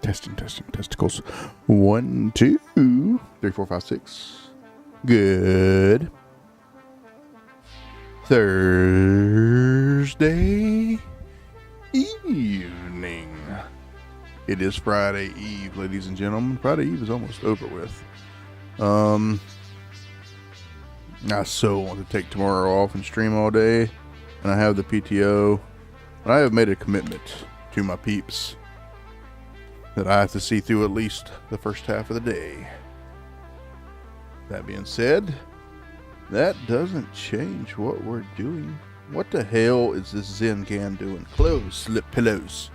Testing, testicles. 1, 2, 3, 4, 5, 6. Good. Thursday evening. It is Friday Eve, ladies and gentlemen. Friday Eve is almost over with. I so want to take tomorrow off and stream all day, and I have the PTO. But I have made a commitment to my peeps that I have to see through at least the first half of the day. That being said, that doesn't change what we're doing. What the hell is this Zen can doing? Clothes, slip pillows.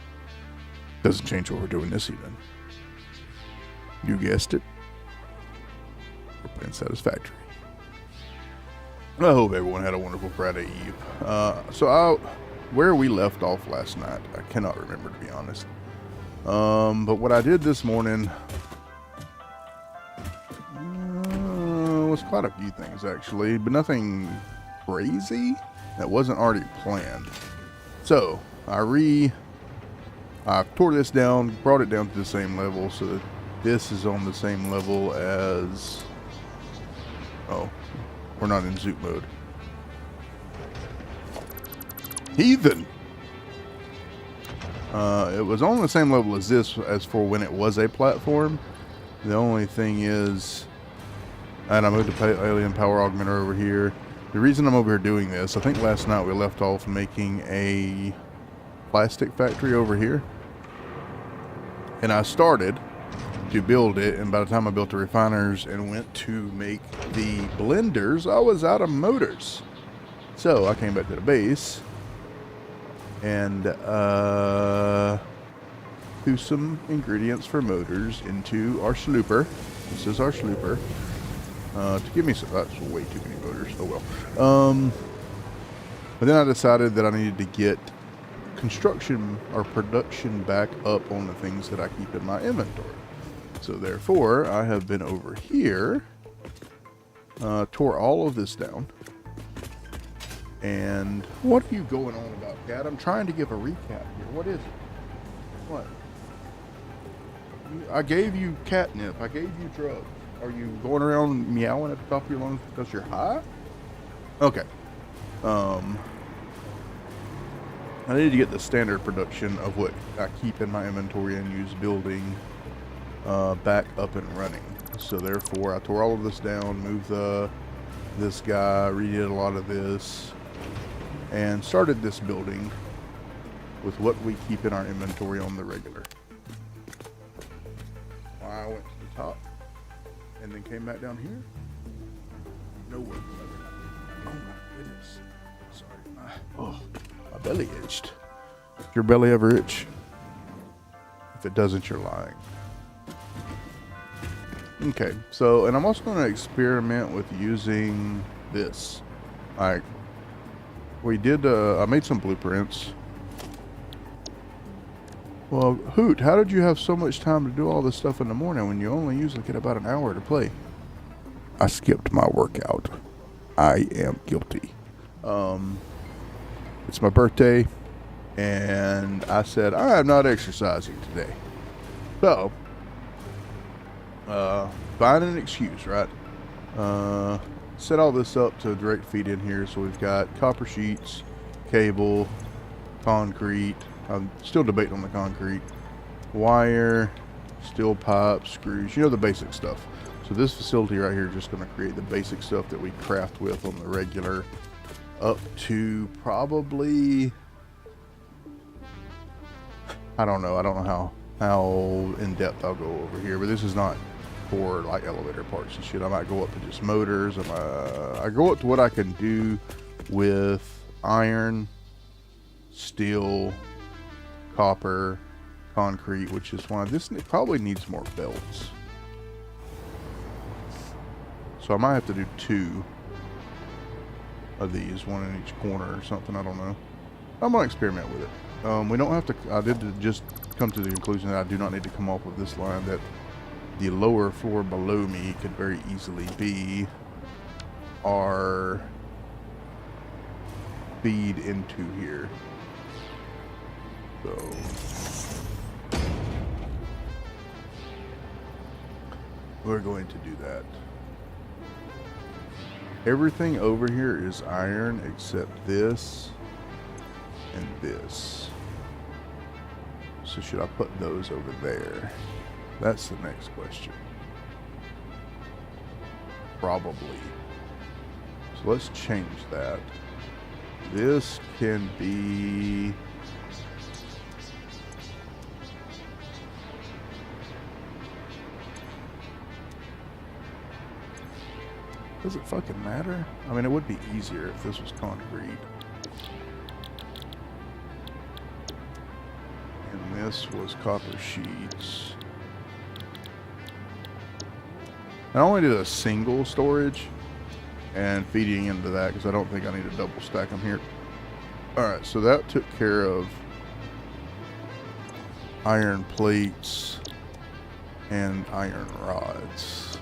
Doesn't change what we're doing this evening. You guessed it. We're playing Satisfactory. I hope everyone had a wonderful Friday Eve. Where we left off last night, I cannot remember, to be honest. But what I did this morning was quite a few things, actually, but nothing crazy that wasn't already planned. So I tore this down, brought it down to the same level so that this is on the same level as... Oh, we're not in zoot mode. Heathen! It was on the same level as this as for when it was a platform. The only thing is... And I moved the alien power augmenter over here. The reason I'm over here doing this, I think last night we left off making a plastic factory over here. And I started to build it, and by the time I built the refiners and went to make the blenders, I was out of motors. So I came back to the base and threw some ingredients for motors into our slooper. This is our slooper. To give me some, that's way too many motors. Oh well. But then I decided that I needed to get construction or production back up on the things that I keep in my inventory. So therefore, I have been over here, tore all of this down. And what are you going on about, Cat? I'm trying to give a recap here. What is it? What? I gave you catnip. I gave you drugs. Are you going around meowing at the top of your lungs because you're high? Okay. I need to get the standard production of what I keep in my inventory and use building back up and running. So therefore, I tore all of this down, moved this guy, redid a lot of this, and started this building with what we keep in our inventory on the regular. I went to the top and then came back down here. No work will ever happen. Oh my goodness. Sorry. My belly itched. Your belly ever itch? If it doesn't, you're lying. Okay, so, and I'm also going to experiment with using this. I made some blueprints. Well, Hoot, how did you have so much time to do all this stuff in the morning when you only usually get about an hour to play? I skipped my workout. I am guilty. It's my birthday, and I said, I am not exercising today. So, find an excuse, right? Set all this up to direct feed in here. So we've got copper sheets, cable, concrete. I'm still debating on the concrete. Wire, steel pipe, screws, you know, the basic stuff. So this facility right here is just going to create the basic stuff that we craft with on the regular, up to probably, I don't know how in depth I'll go over here, but this is not for like elevator parts and shit. I might go up to just motors. I go up to what I can do with iron, steel, copper, concrete, which is why this probably needs more belts. So I might have to do 2 of these, one in each corner or something. I don't know. I'm gonna experiment with it. We don't have to. I did just come to the conclusion that I do not need to come off of this line. That the lower floor below me could very easily be our feed into here. So We're going to do that. Everything over here is iron except this and this. So should I put those over there? That's the next question. Probably. So let's change that. This can be... Does it fucking matter? I mean, it would be easier if this was concrete. And this was copper sheets. I only did a single storage and feeding into that because I don't think I need to double stack them here. Alright, so that took care of iron plates and iron rods.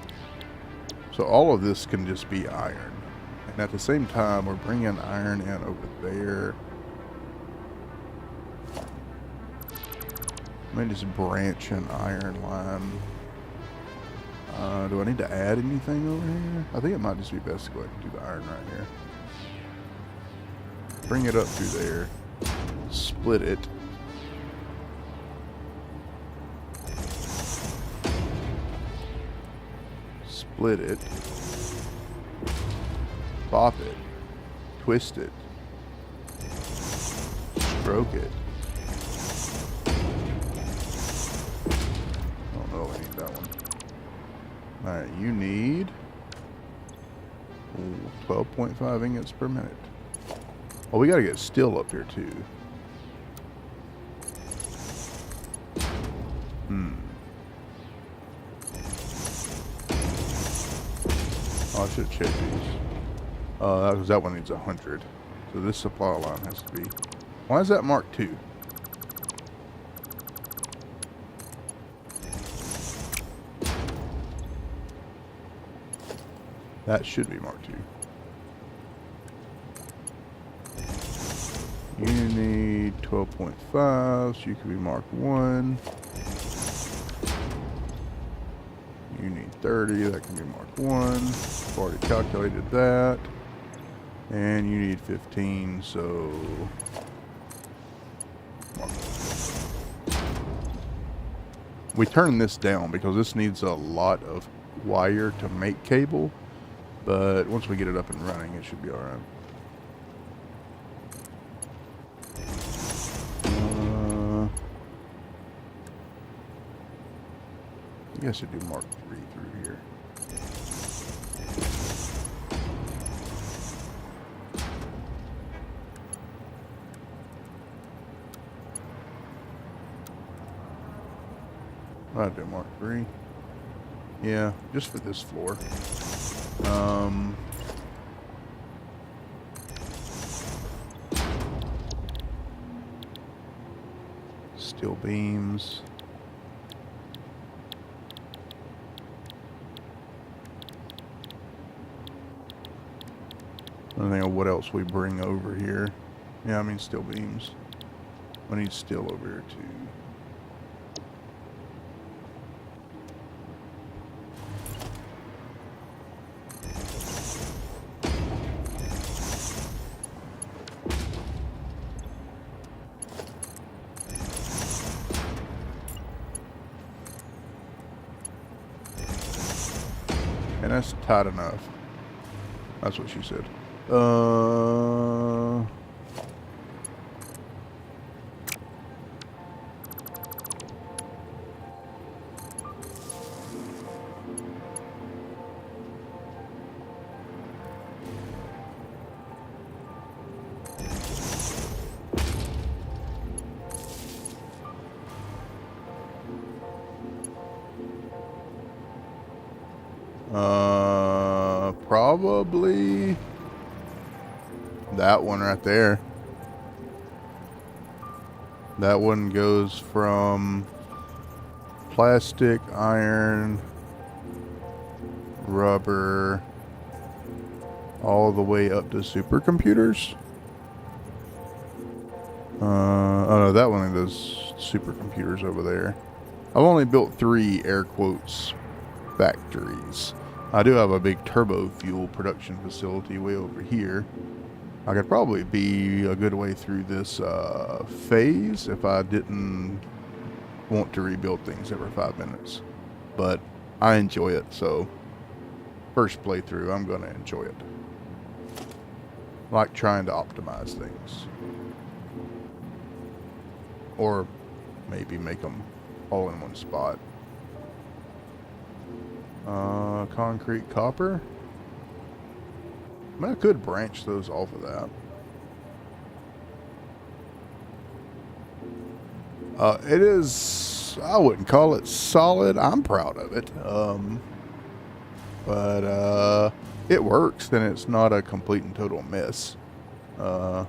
So all of this can just be iron. And at the same time, we're bringing iron in over there. Let me just branch an iron line. Do I need to add anything over here? I think it might just be best to go ahead and do the iron right here. Bring it up through there. Split it. Split it. Pop it. Twist it. Stroke it. Oh no, I need that one. Alright, you need 12.5 ingots per minute. Oh, we gotta get steel up here too. Oh, I should have checked these. Because that one needs 100. So this supply line has to be... Why is that marked 2? That should be marked 2. You need 12.5, so you can be marked 1. You need 30, that can be marked 1. I've already calculated that. And you need 15, so... mark 1. We turn this down because this needs a lot of wire to make cable. But once we get it up and running, it should be alright. I guess I should do Mark 3 through here. I'll do Mark 3. Yeah, just for this floor. Steel beams. I don't know what else we bring over here. Yeah, I mean steel beams. I need steel over here too. And that's tight enough. That's what she said. Probably that one right there. That one goes from plastic, iron, rubber, all the way up to supercomputers. Oh no, that one of those supercomputers over there. I've only built 3 air quotes factories. I do have a big turbo fuel production facility way over here. I could probably be a good way through this phase if I didn't want to rebuild things every 5 minutes. But I enjoy it, so first playthrough, I'm going to enjoy it. Like trying to optimize things. Or maybe make them all in one spot. Concrete copper. I mean, I could branch those off of that. It is, I wouldn't call it solid. I'm proud of it. But it works, and it's not a complete and total mess. But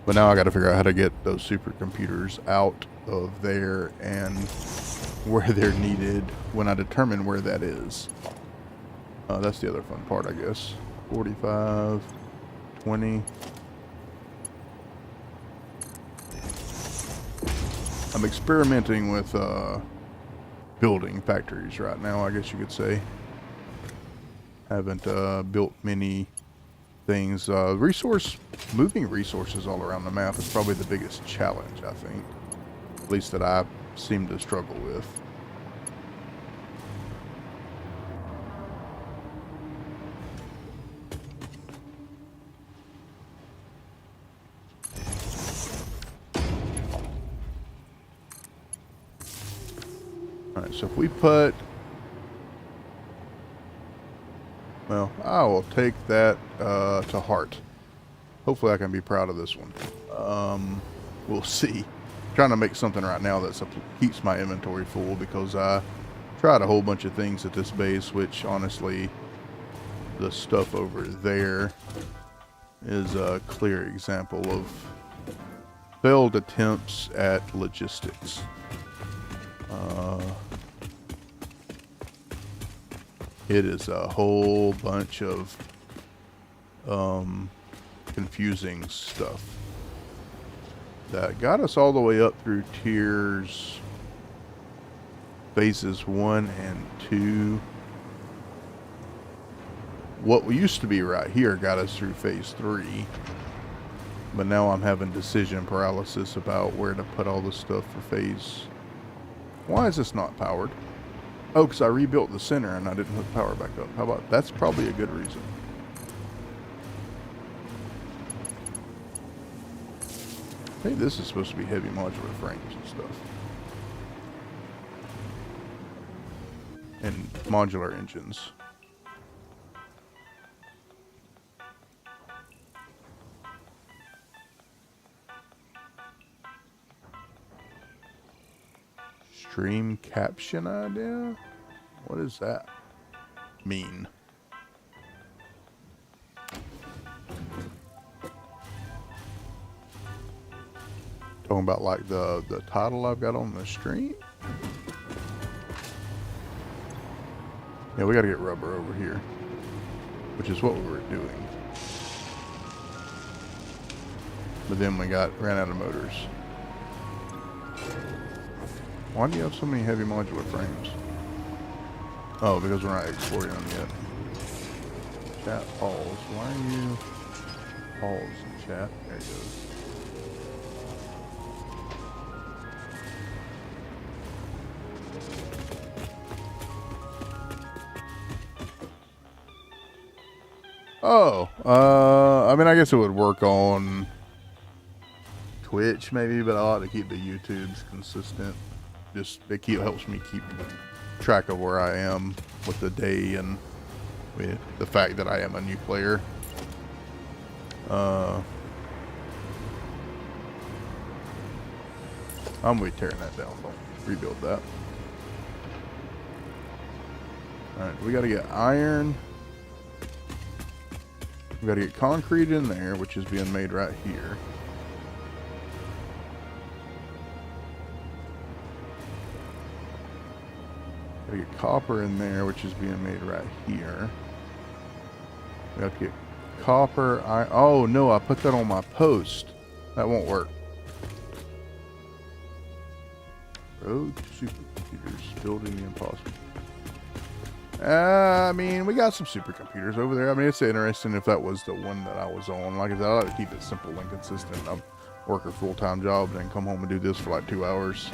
now I got to figure out how to get those supercomputers out of there and where they're needed when I determine where that is. That's the other fun part, I guess. 45, 20. I'm experimenting with building factories right now, I guess you could say. Haven't built many things. Moving resources all around the map is probably the biggest challenge, I think. At least that I seem to struggle with. Alright, so if we put... Well, I will take that to heart. Hopefully I can be proud of this one. We'll see. I'm trying to make something right now that keeps my inventory full because I tried a whole bunch of things at this base, which honestly, the stuff over there is a clear example of failed attempts at logistics. It is a whole bunch of confusing stuff that got us all the way up through phases 1 and 2. What used to be right here got us through phase 3, but now I'm having decision paralysis about where to put all the stuff for phase. Why is this not powered? Oh, because I rebuilt the center and I didn't hook power back up. How about, that's probably a good reason. Hey, this is supposed to be heavy modular frames and stuff. And modular engines. Stream caption idea? What does that mean? Talking about like the title I've got on the stream? Yeah, we gotta get rubber over here, which is what we were doing. But then we ran out of motors. Why do you have so many heavy modular frames? Oh, because we're not exporting them yet. Chat pause. Why are you pause in chat? There it goes. Oh, I mean, I guess it would work on Twitch maybe, but I like to keep the YouTubes consistent. Just it helps me keep track of where I am with the day and with the fact that I am a new player. I'm gonna be tearing that down. Don't rebuild that. Alright, we gotta get iron. We gotta get concrete in there, which is being made right here. Gotta get copper in there, which is being made right here. We have to get copper. Oh no, I put that on my post. That won't work. Road to supercomputers, building the impossible. I mean, we got some supercomputers over there. I mean, it's interesting if that was the one that I was on. Like I said, I like to keep it simple and consistent. I work a full-time job and then come home and do this for like 2 hours.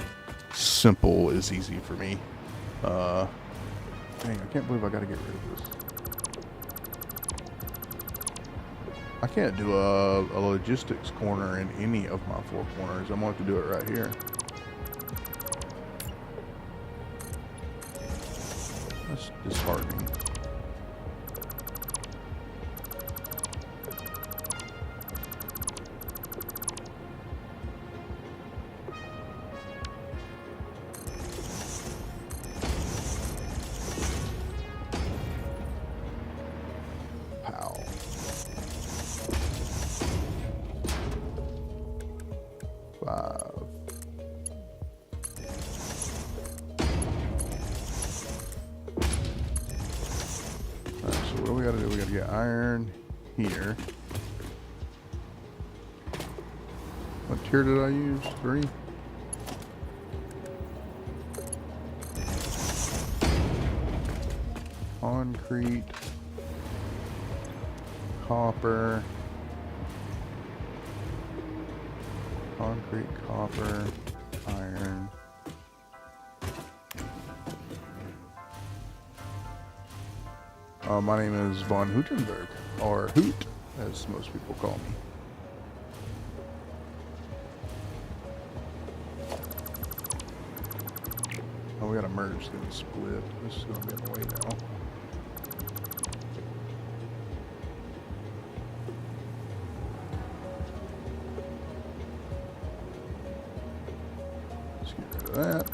Simple is easy for me. Dang, I can't believe I got to get rid of this. I can't do a logistics corner in any of my 4 corners. I'm going to have to do it right here. That's disheartening. Pow. Five. What do we gotta do? We gotta get iron here. What tier did I use? 3? Concrete. Copper. Concrete, copper, iron. My name is Von Hootenberg, or Hoot, as most people call me. Oh, we gotta merge then split. This is gonna be in the way now. Let's get rid of that.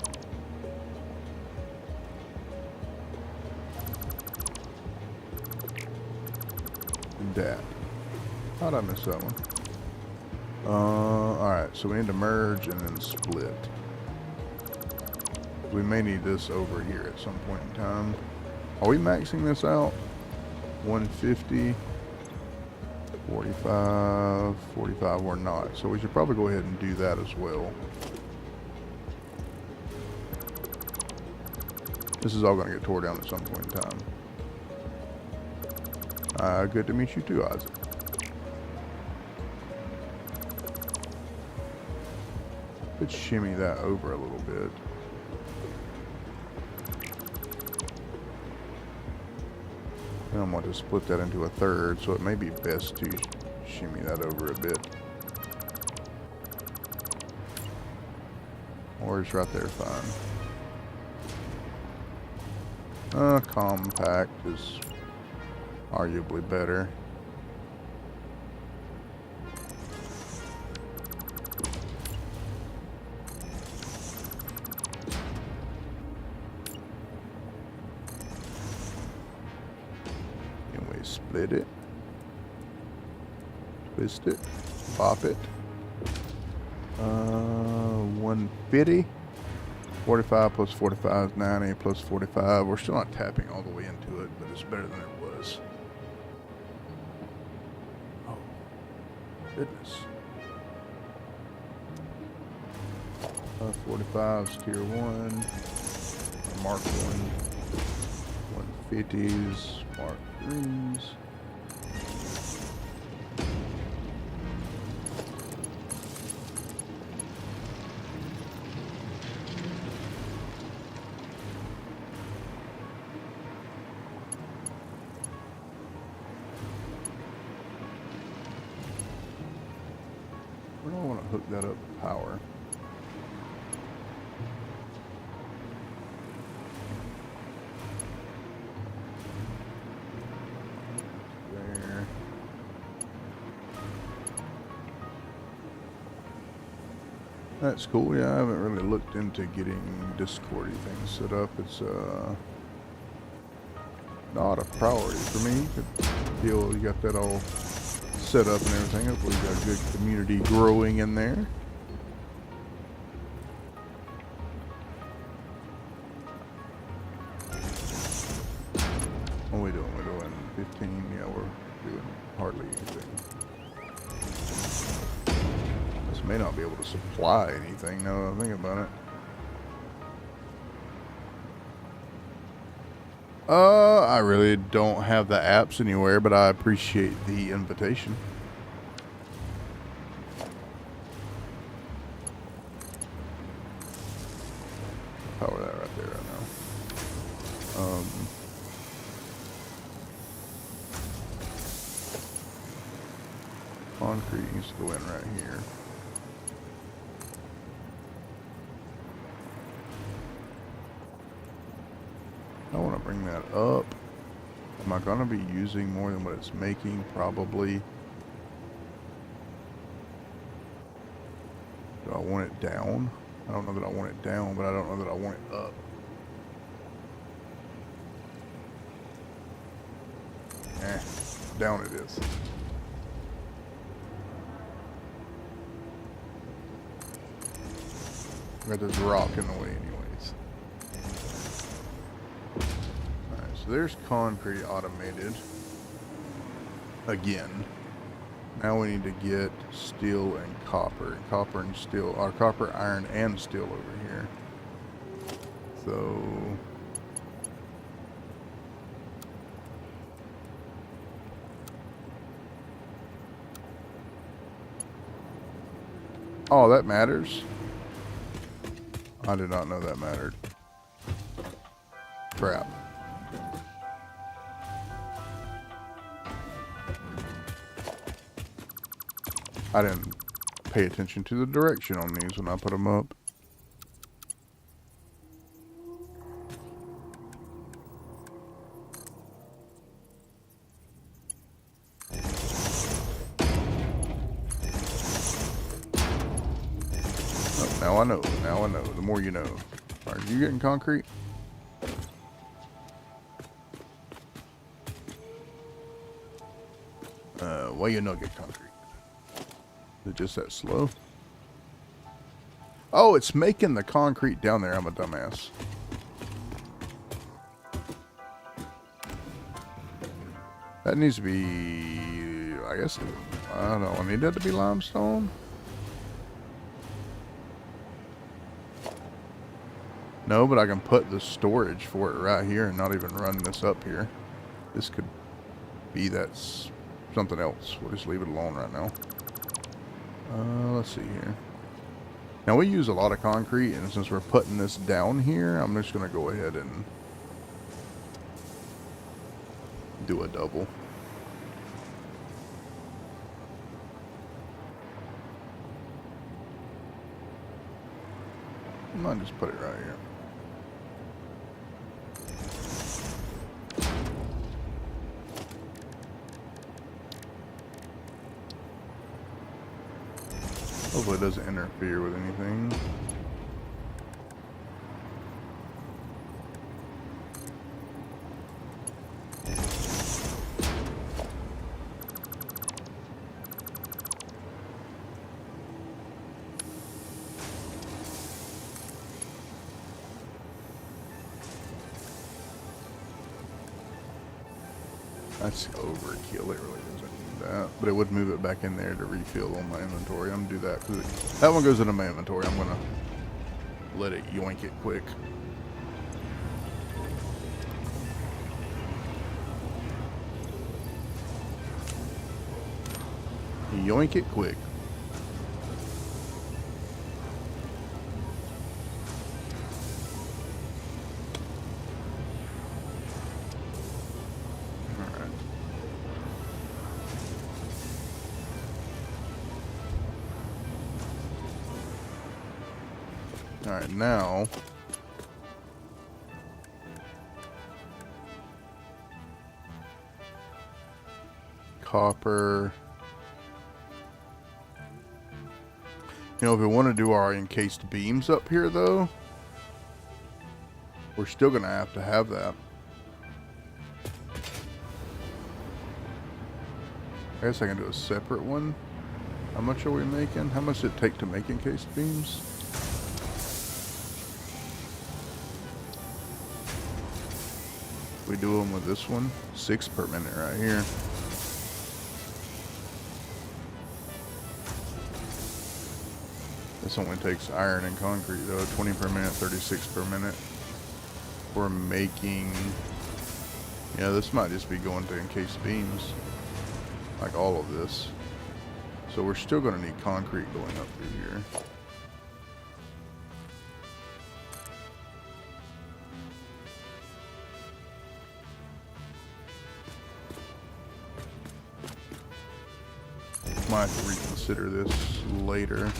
That. How'd I miss that one? Alright, so we need to merge and then split. We may need this over here at some point in time. Are we maxing this out? 150, 45, 45 or not. So we should probably go ahead and do that as well. This is all going to get tore down at some point in time. Good to meet you too, Isaac. Let's shimmy that over a little bit. And I'm going to split that into a third, so it may be best to shimmy that over a bit. Or it's right there fine. Compact is arguably better. And we split it, twist it, pop it. 150. 45 plus 45 is 90 plus 45. We're still not tapping all the way into it, but it's better than it was. Oh, goodness. 45 is tier 1. Mark 1. 150s, Mark 3s. Where do I want to hook that up to power? There. That's cool. Yeah, I haven't really looked into getting Discordy things set up. It's not a priority for me. You got that all set up and everything. Hopefully you got a good community growing in there. What are we doing? We're doing 15. Yeah, we're doing hardly anything. This may not be able to supply anything now that I think about it. I really don't have the apps anywhere, but I appreciate the invitation. Power that right there right now. Concrete needs to go in right here. I want to bring that up. Am I going to be using more than what it's making? Probably. Do I want it down? I don't know that I want it down, but I don't know that I want it up. Down it is. Got this rock in the way anyways. Alright, so there's concrete automated. Again. Now we need to get steel and copper. Copper and steel, or copper, iron, and steel over here. So... oh, that matters. I did not know that mattered. Crap. I didn't pay attention to the direction on these when I put them up. Oh, now I know. Now I know. The more you know. Are you getting concrete? Why you not get concrete? Is it just that slow? Oh, it's making the concrete down there. I'm a dumbass. That needs to be... I guess... I don't know. I need that to be limestone? No, but I can put the storage for it right here and not even run this up here. This could be that's something else. We'll just leave it alone right now. Let's see here. Now we use a lot of concrete, and since we're putting this down here, I'm just going to go ahead and do a double. I might just put it right here. Hopefully it doesn't interfere with anything. That's overkill. It really doesn't need that. But it would move it back in there to refill on my inventory. I'm going to do that because that one goes into my inventory. I'm going to let it yoink it quick. Yoink it quick. Alright, now copper. You know, if we want to do our encased beams up here though, we're still gonna have to have that. I guess I can do a separate one. How much are we making? How much does it take to make encased beams? We do them with this one, 6 per minute right here. This only takes iron and concrete though, 20 per minute, 36 per minute. We're making Yeah, this might just be going to encased beams, like all of this. So we're still going to need concrete going up through here. Might have to reconsider this later.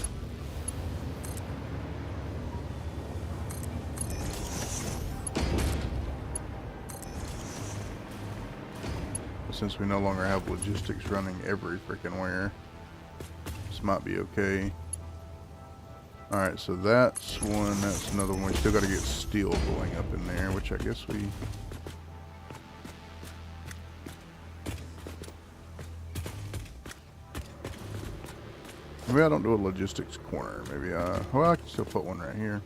Since we no longer have logistics running every freaking where, this might be okay. Alright, so that's one, that's another one. We still got to get steel going up in there, which I guess we... Maybe I don't do a logistics corner. Maybe well, I can still put one right here.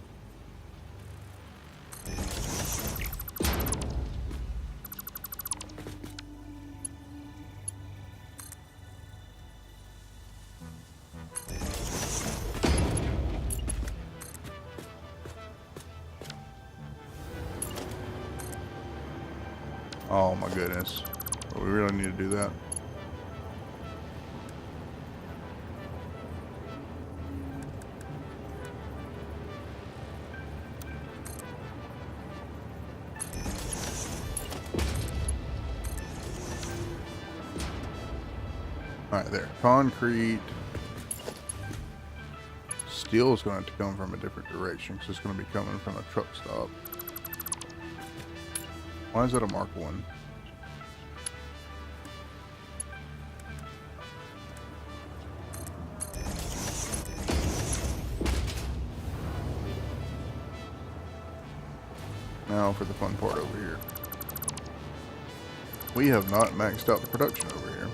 Oh my goodness. Well, we really need to do that. Alright, there. Concrete. Steel is going to have to come from a different direction because it's going to be coming from a truck stop. Why is that a Mark 1? Now for the fun part over here. We have not maxed out the production over here.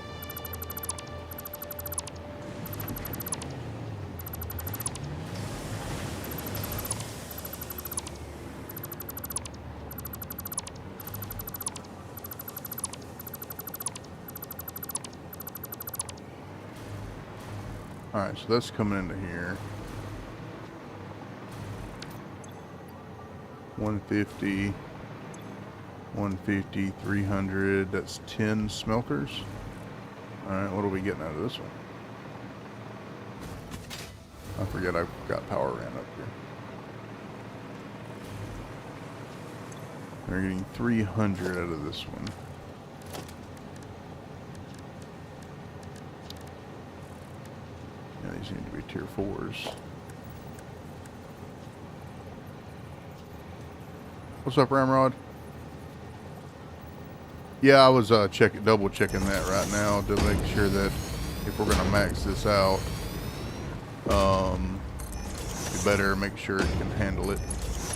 Alright, so that's coming into here. 150, 150, 300, that's 10 smelters. Alright, what are we getting out of this one? I forget I've got power ran up here. They're getting 300 out of this one. Yeah, these need to be tier 4s. What's up, Ramrod? Yeah, I was double checking that right now to make sure that if we're gonna max this out, we better make sure it can handle it.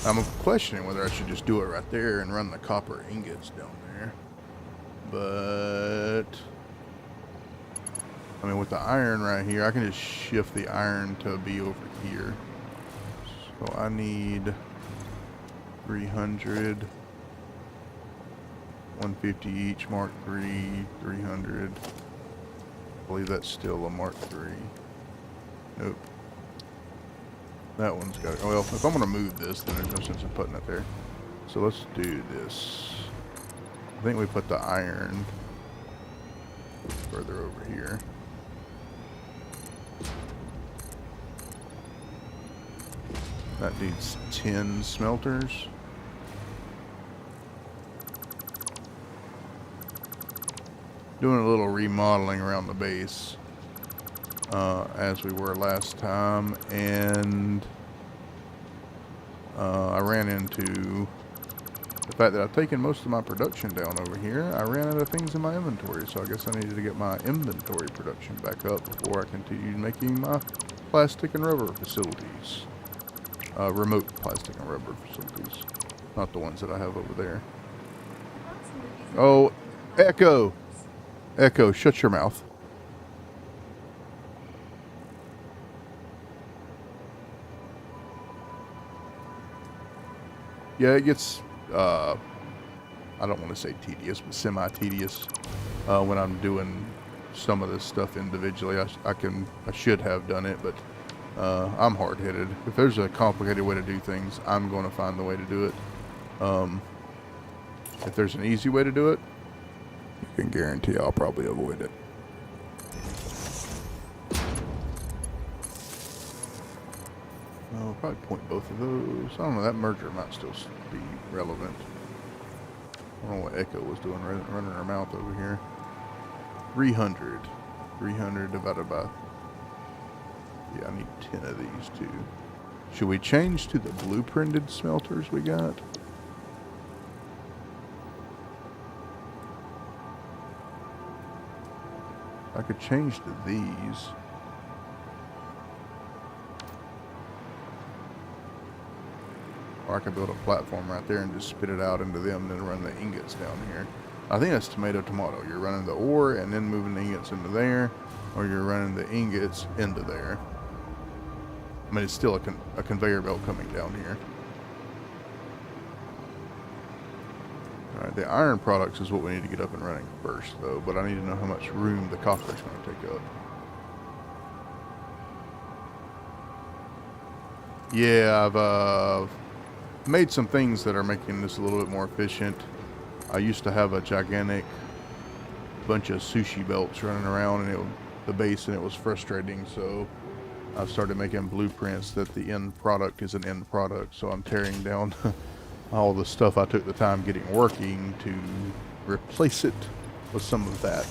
I'm questioning whether I should just do it right there and run the copper ingots down there. But I mean, with the iron right here, I can just shift the iron to be over here. So I need 300, 150 each, Mark 3, 300. I believe that's still a Mark 3. Nope. That one's got it. Well, if I'm going to move this, then there's no sense in putting it there. So let's do this. I think we put the iron further over here. That needs 10 smelters. Doing a little remodeling around the base as we were last time, and I ran into the fact that I've taken most of my production down over here. I ran out of things in my inventory, so I guess I needed to get my inventory production back up before I continued making my plastic and rubber facilities. Remote plastic and rubber facilities, not the ones that I have over there. Oh, Echo! Echo, shut your mouth. Yeah, it gets, I don't want to say tedious, but semi-tedious when I'm doing some of this stuff individually. I should have done it, but I'm hard-headed. If there's a complicated way to do things, I'm going to find the way to do it. If there's an easy way to do it, you can guarantee I'll probably avoid it. I'll probably point both of those. I don't know, that merger might still be relevant. I don't know what Echo was doing running her mouth over here. 300. 300 divided by... Yeah, I need 10 of these too. Should we change to the blueprinted smelters we got? I could change to these. Or I could build a platform right there and just spit it out into them and then run the ingots down here. I think that's tomato. You're running the ore and then moving the ingots into there, or you're running the ingots into there. I mean, it's still a conveyor belt coming down here. Alright, the iron products is what we need to get up and running first, though, but I need to know how much room the copper is going to take up. Yeah, I've made some things that are making this a little bit more efficient. I used to have a gigantic bunch of sushi belts running around and the base, and it was frustrating, so I've started making blueprints that the end product is an end product, so I'm tearing down all the stuff I took the time getting working to replace it with some of that.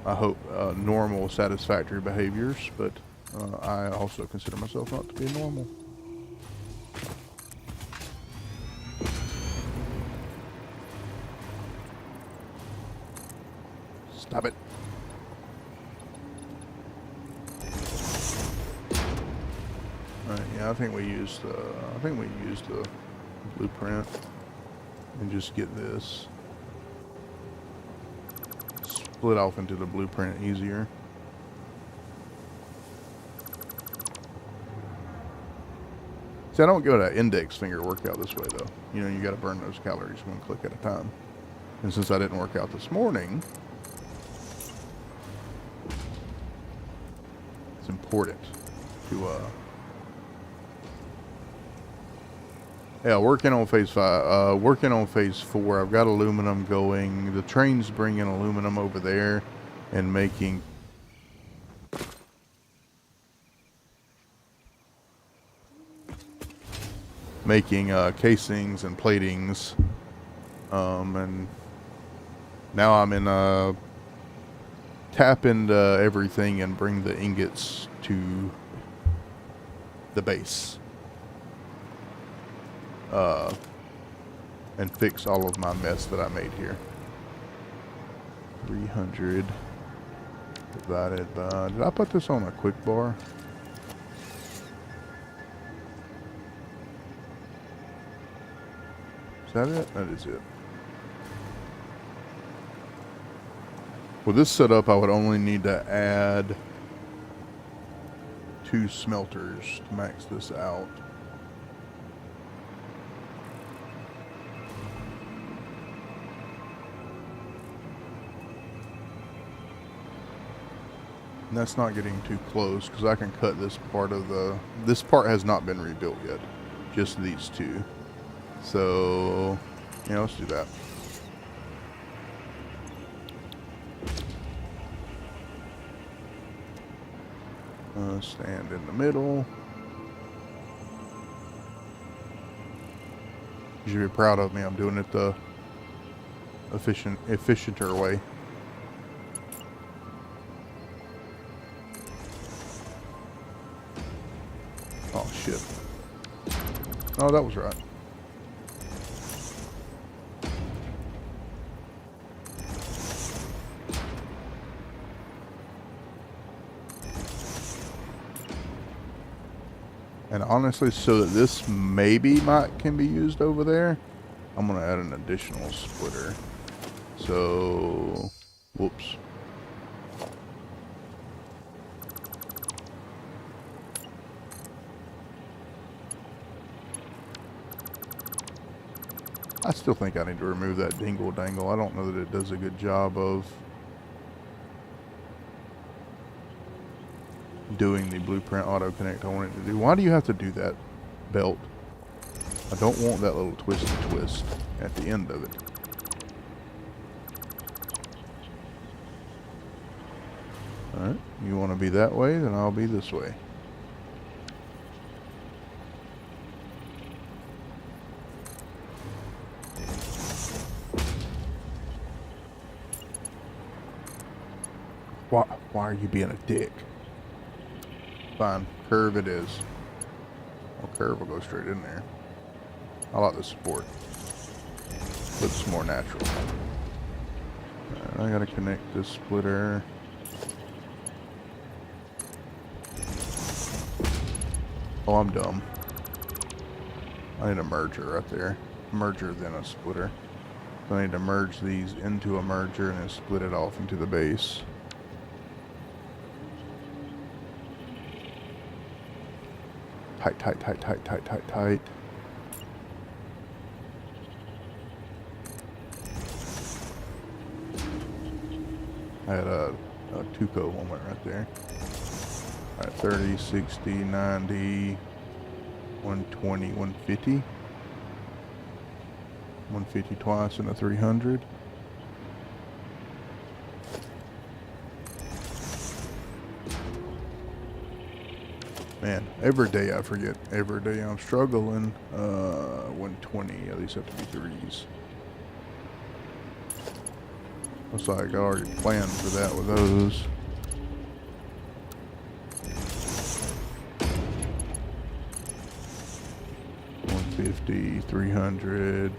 I hope normal, satisfactory behaviors, but I also consider myself not to be normal. Stop it. Alright, yeah, I think we used the blueprint and just get this split off into the blueprint easier. See, I don't go to index finger workout this way though. You know, you got to burn those calories one click at a time. And since I didn't work out this morning, it's important to yeah, working on phase 5, working on phase 4. I've got aluminum going. The train's bringing aluminum over there and making casings and platings. And now I'm in tap into everything and bring the ingots to the base. And fix all of my mess that I made here. 300 divided by... Did I put this on a quick bar? Is that it? That is it. With this setup, I would only need to add 2 smelters to max this out. And that's not getting too close because I can cut this part of the... This part has not been rebuilt yet. Just these 2. So, yeah, let's do that. Stand in the middle. You should be proud of me. I'm doing it the efficienter way. Oh shit. Oh, that was right. And honestly, so that this can be used over there, I'm gonna add an additional splitter. So, whoops. I still think I need to remove that dingle dangle. I don't know that it does a good job of doing the blueprint auto connect I want it to do. Why do you have to do that, belt? I don't want that little twisty twist at the end of it. Alright, you want to be that way, then I'll be this way. Why are you being a dick? Fine, curve it is. Well, curve will go straight in there. I like the support. Looks more natural. I gotta connect this splitter. Oh, I'm dumb. I need a merger right there. Merger, then a splitter. So I need to merge these into a merger and then split it off into the base. Tight, tight, tight, tight, tight, tight, tight. I had a Tuco moment right there. Alright, 30, 60, 90, 120, 150. 150 twice and a 300. Man, every day I forget. Every day I'm struggling. 120, at least have to be threes. Looks like I already planned for that with those. $150, 300.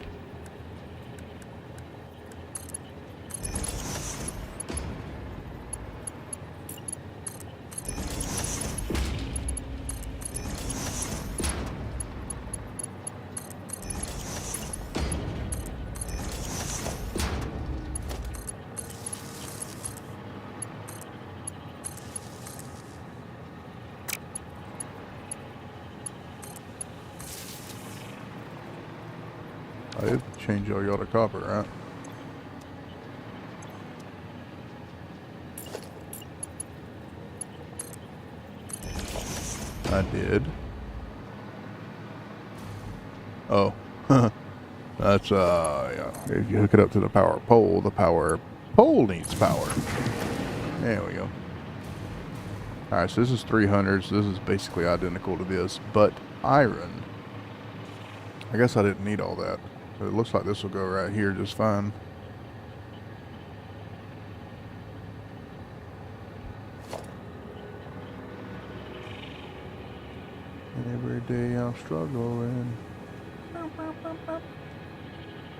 I did change all y'all to copper, right? I did. Oh. That's, yeah. If you hook it up to the power pole needs power. There we go. Alright, so this is 300, so this is basically identical to this, but iron. I guess I didn't need all that. But it looks like this will go right here just fine. Every day I'm struggling.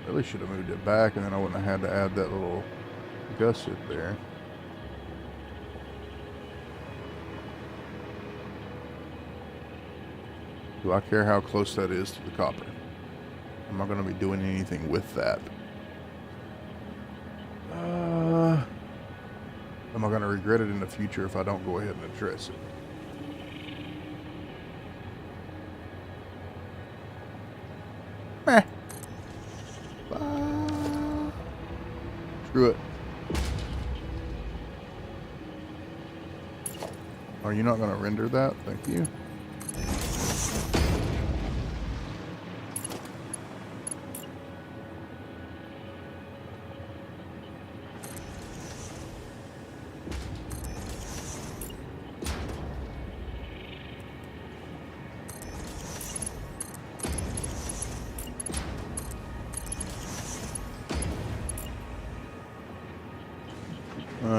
Really should have moved it back and then I wouldn't have had to add that little gusset there. Do I care how close that is to the copper? Am I going to be doing anything with that? Am I going to regret it in the future if I don't go ahead and address it? Meh. Screw it. Are you not going to render that? Thank you.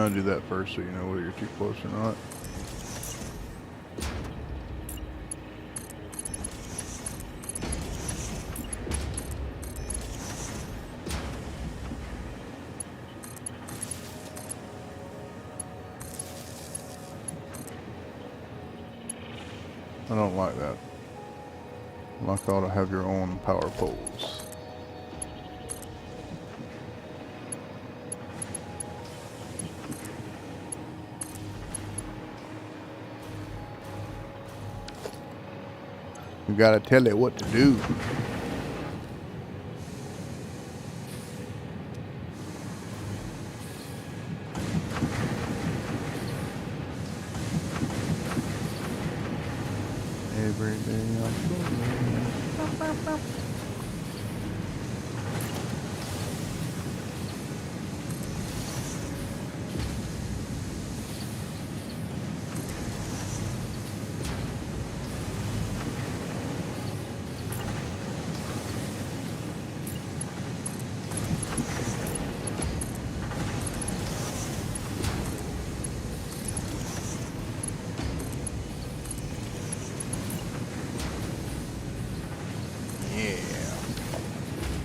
Do that first so you know whether you're too close or not. I don't like that. I like ought to have your own power poles. You gotta tell it what to do. Every day I'm going.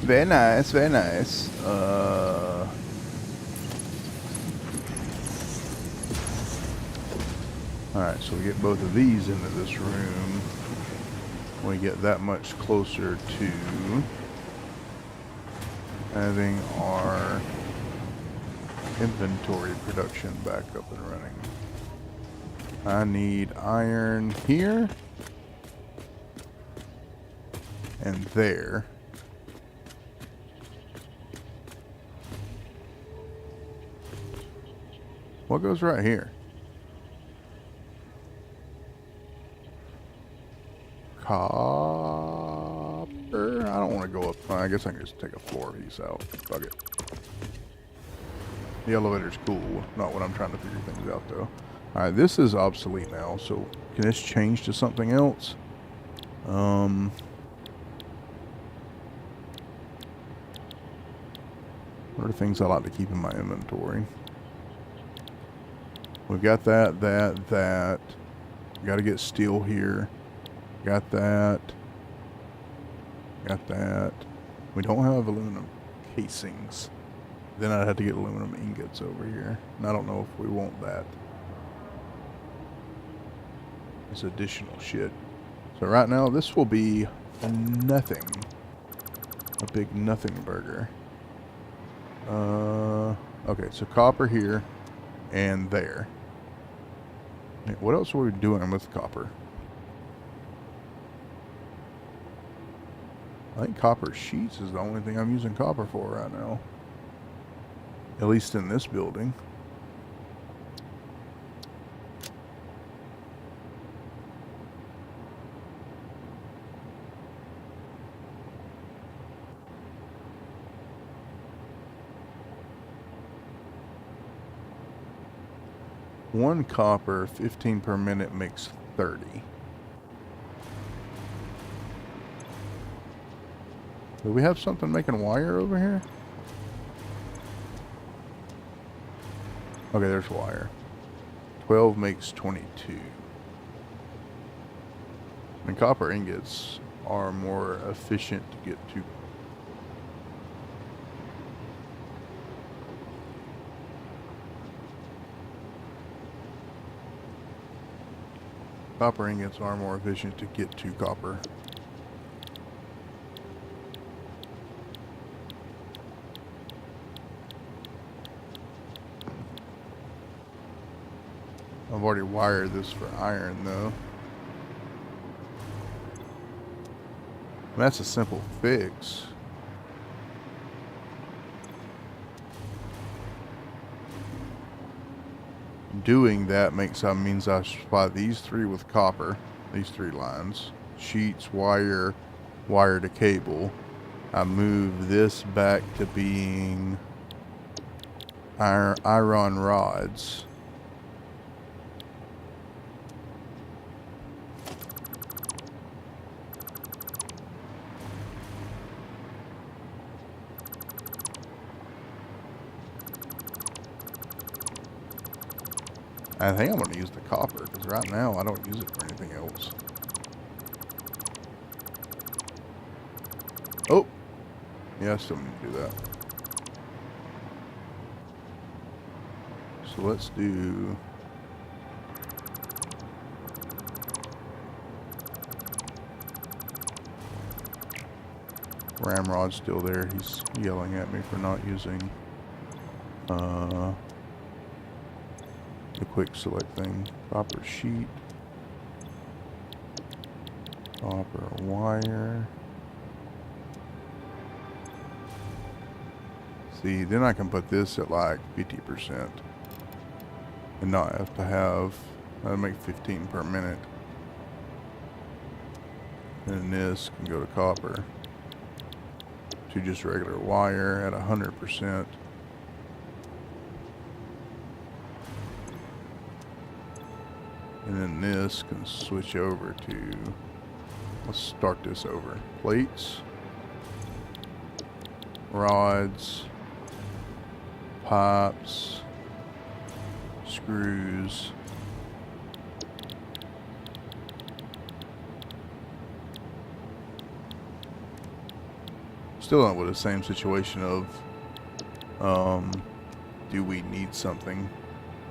Very nice, very nice. Alright, so we get both of these into this room. We get that much closer to having our inventory production back up and running. I need iron here and there. What goes right here? Copper? I don't want to go up. I guess I can just take a floor piece out. Fuck it. The elevator's cool. Not what I'm trying to figure things out, though. Alright, this is obsolete now. So, can this change to something else? What are the things I like to keep in my inventory? We've got that. Got to get steel here. Got that. Got that. We don't have aluminum casings. Then I'd have to get aluminum ingots over here. And I don't know if we want that. It's additional shit. So right now, this will be a nothing. A big nothing burger. Okay, so copper here and there. What else are we doing with copper? I think copper sheets is the only thing I'm using copper for right now. At least in this building. One copper, 15 per minute makes 30. Do we have something making wire over here? Okay, there's wire. 12 makes 22. And copper ingots are more efficient to get to. Copper ingots are more efficient to get to copper. I've already wired this for iron though. That's a simple fix. Doing that means I supply these three with copper, these three lines, sheets, wire, wire to cable. I move this back to being iron rods. I think I'm going to use the copper, because right now I don't use it for anything else. Oh! Yeah, I still need to do that. So let's do... Ramrod's still there. He's yelling at me for not using... the quick select thing. Copper sheet. Copper wire. See, then I can put this at like 50% and not have to have, that'll make 15 per minute. And this can go to copper. To just regular wire at 100%. And then this can switch over to, let's start this over. Plates, rods, pipes, screws, still not with the same situation of do we need something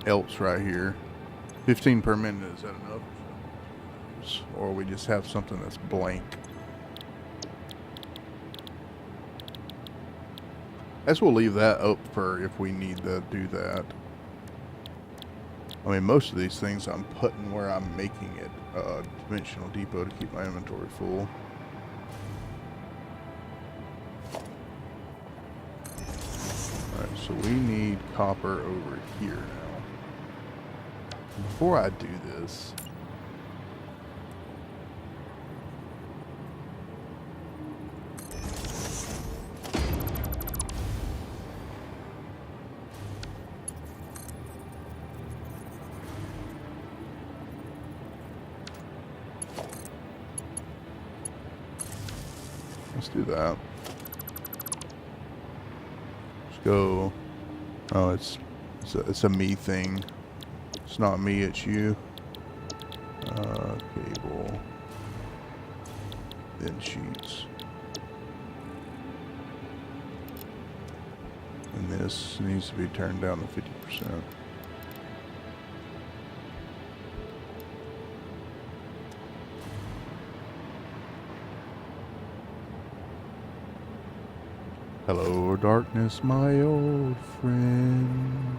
else right here? 15 per minute, is that enough? Or we just have something that's blank? I guess we'll leave that up for if we need to do that. I mean, most of these things I'm putting where I'm making it a dimensional depot to keep my inventory full. Alright, so we need copper over here now. Before I do this, let's do that. Let's go. Oh, it's a me thing. It's not me, it's you. Cable. Then sheets. And this needs to be turned down to 50%. Hello, darkness, my old friend.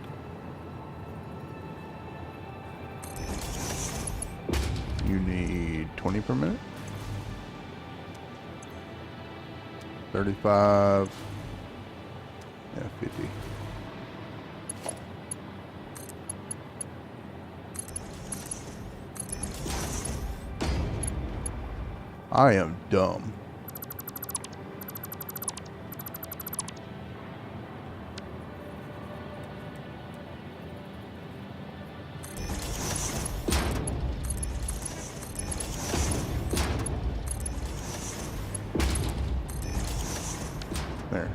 You need 20 per minute? 35. Yeah, 50. I am dumb. There.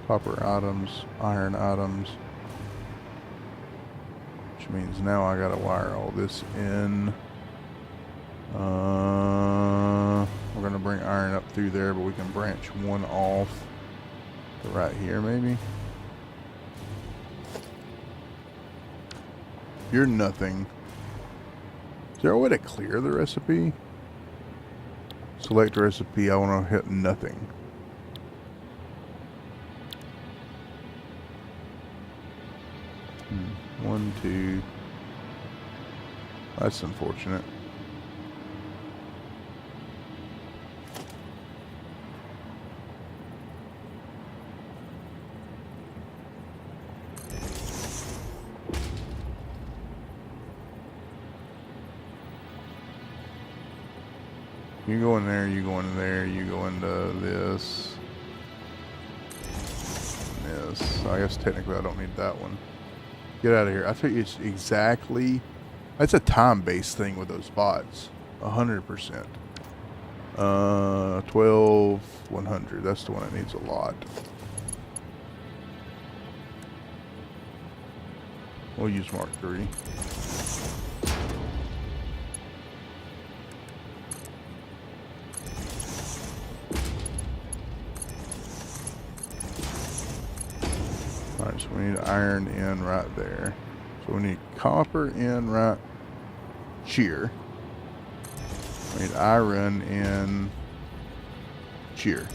Copper items, iron items. Which means now I gotta wire all this in. We're gonna bring iron up through there, but we can branch one off to right here maybe. You're nothing. Is there a way to clear the recipe? Select recipe, I wanna hit nothing. One, two. That's unfortunate. You go in there, you go in there, you go into this. And this. I guess technically I don't need that one. Get out of here. I think it's exactly... That's a time-based thing with those bots. 100%. 12, 100. That's the one that needs a lot. We'll use Mark 3. Alright, so we need iron in right there. So we need copper in right here. We need iron in here.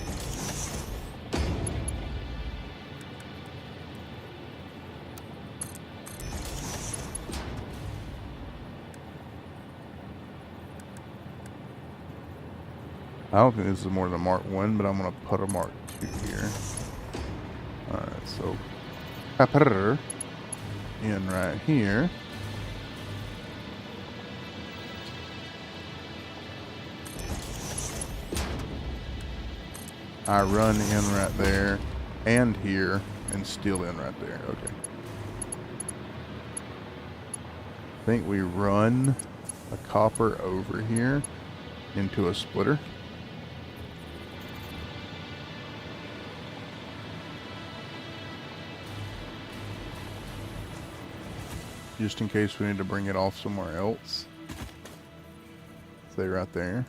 I don't think this is more than Mark 1, but I'm going to put a Mark 2 here. Alright, so copper in right here. I run in right there and here and steel in right there. Okay. I think we run a copper over here into a splitter. Just in case we need to bring it off somewhere else. Stay right there.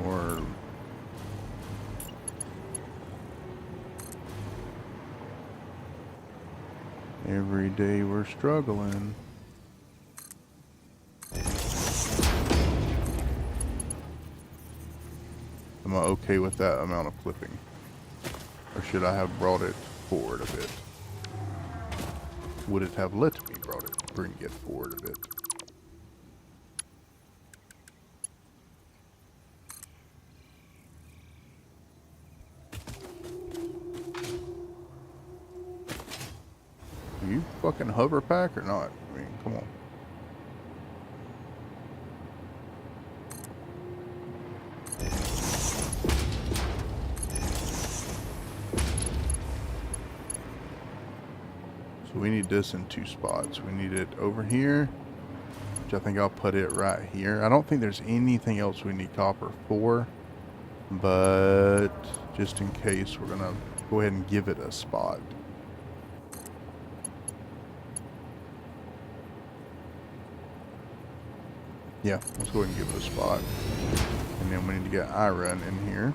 We're every day we're struggling. Am I okay with that amount of clipping? Or should I have brought it forward a bit? Would it have let me bring it forward a bit? Are you fucking hover pack or not? I mean, come on. So we need this in two spots. We need it over here, which I think I'll put it right here. I don't think there's anything else we need copper for, but just in case, we're gonna go ahead and give it a spot. Yeah, let's go ahead and give it a spot. And then we need to get iron in here.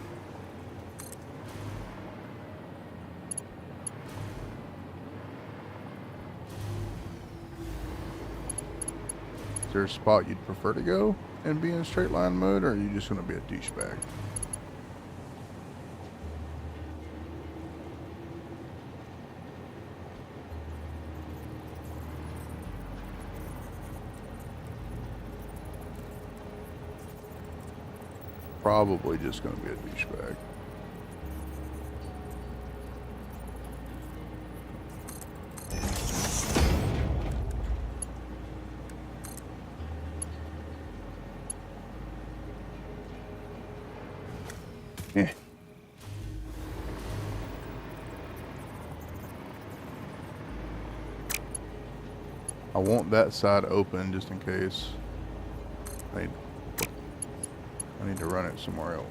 Is there a spot you'd prefer to go and be in straight line mode, or are you just going to be a douchebag? Probably just going to be a douchebag. Yeah. I want that side open just in case. I need to run it somewhere else.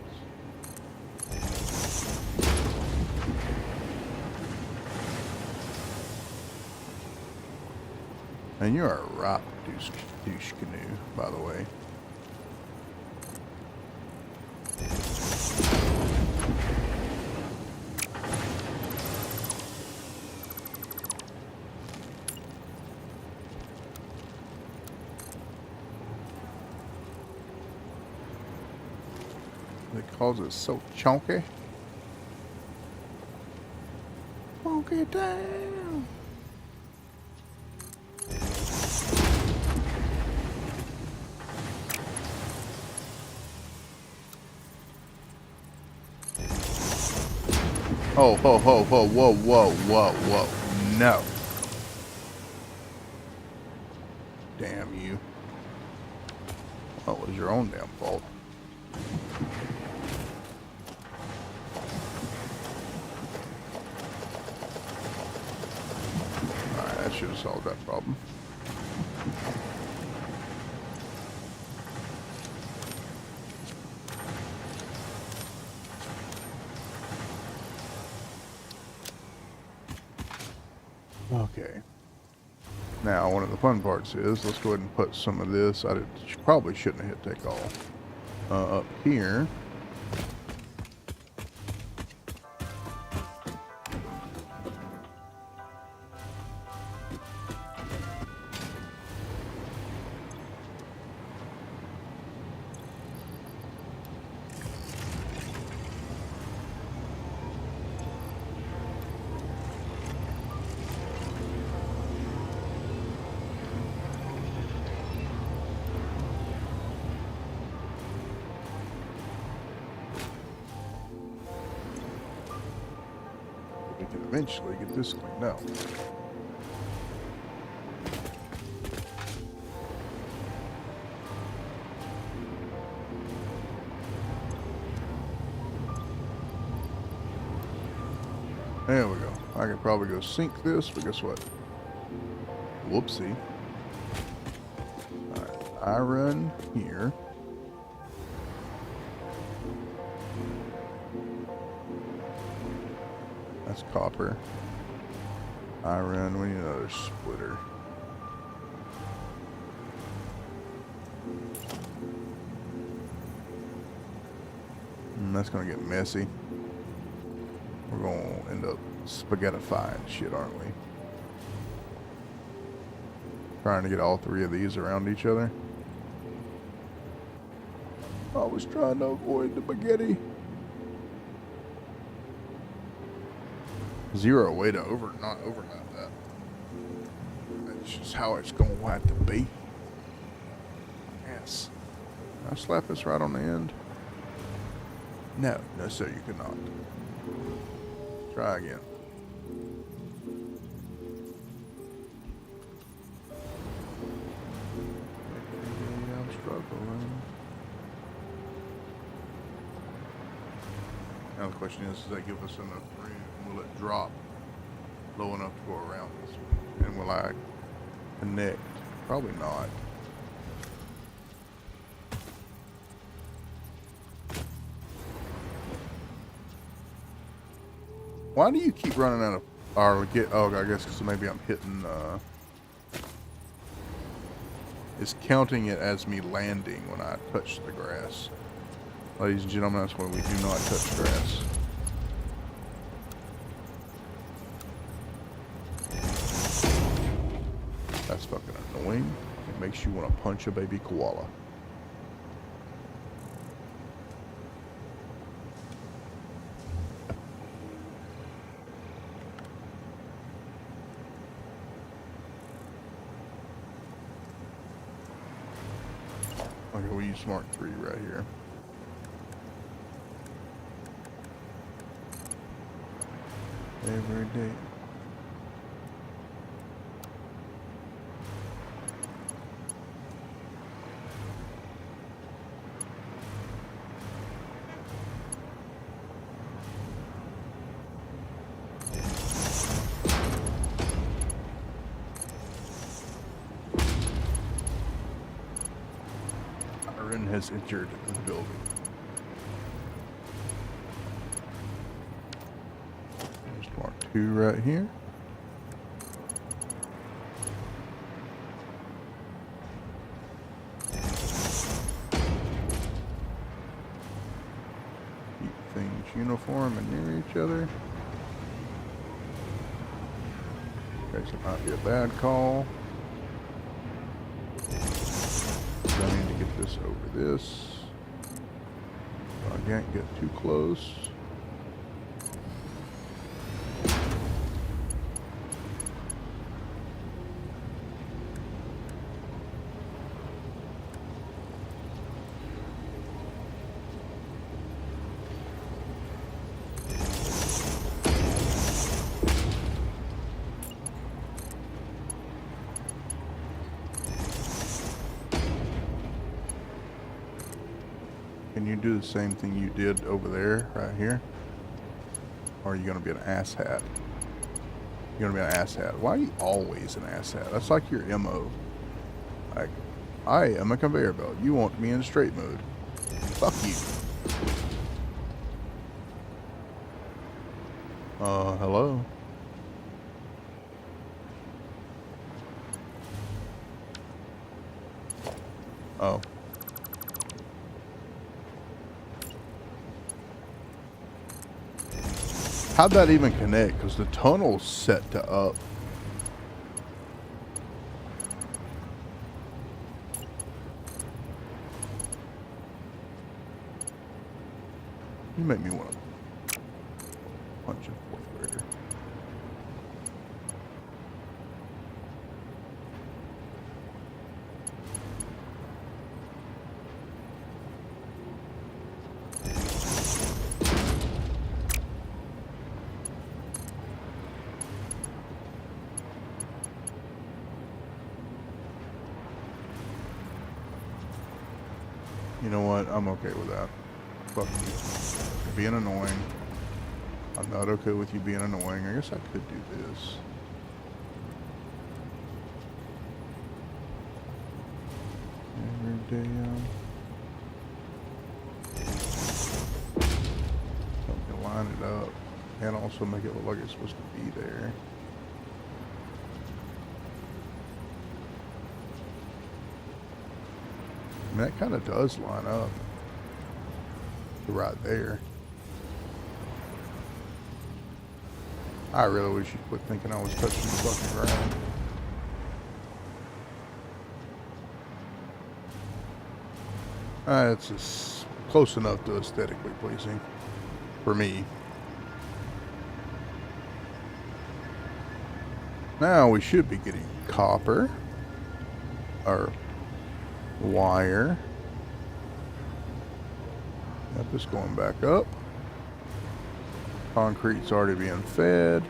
And you are a right douche canoe, by the way. Because it's so chunky. Chunky down. Oh, ho, ho, ho, whoa, whoa, whoa, whoa. No. Damn you. Oh, it was your own damn fault. Alright, that should have solved that problem. Okay. Now, one of the fun parts is, let's go ahead and put some of this, probably shouldn't have hit take off, up here. We can eventually get this cleaned out. There we go. I could probably go sink this, but guess what? Whoopsie. Alright, I run here. That's copper. Iron, we need another splitter. That's gonna get messy. We're gonna end up spaghettifying shit, aren't we? Trying to get all three of these around each other. I was trying to avoid the spaghetti. Zero way to not overlap that. That's just how it's going to have to be. Yes. Can I slap this right on the end? No, sir, you cannot. Try again. I'm struggling. Now the question is, does that give us enough room? Will it drop low enough to go around this one? And will I connect? Probably not. Why do you keep running out of, or get, oh, I guess because maybe I'm hitting, it's counting it as me landing when I touch the grass. Ladies and gentlemen, that's why we do not touch grass. That's fucking annoying. It makes you want to punch a baby koala. Okay, we'll use Mark 3 right here. Every day. Iron has entered the building. There's Mark 2 right here. Keep things uniform and near each other. Okay, so it might be a bad call. I need to get this over this. I can't get too close. Can you do the same thing you did over there, right here? Or are you going to be an asshat? You're going to be an asshat. Why are you always an asshat? That's like your MO. Like, I am a conveyor belt. You want me in straight mode. Fuck you. Hello? Oh. How'd that even connect? Because the tunnel's set to up. You make me want to punch a fourth grader. You know what? I'm okay with that. Fuck you. You're being annoying. I'm not okay with you being annoying. I guess I could do this. Every day help me line it up and also make it look like it's supposed to be there. I mean, that kind of does line up right there. I really wish you'd quit thinking I was touching the fucking ground. It's just close enough to aesthetically pleasing for me. Now we should be getting copper or wire. Yep, it's going back up. Concrete's already being fed.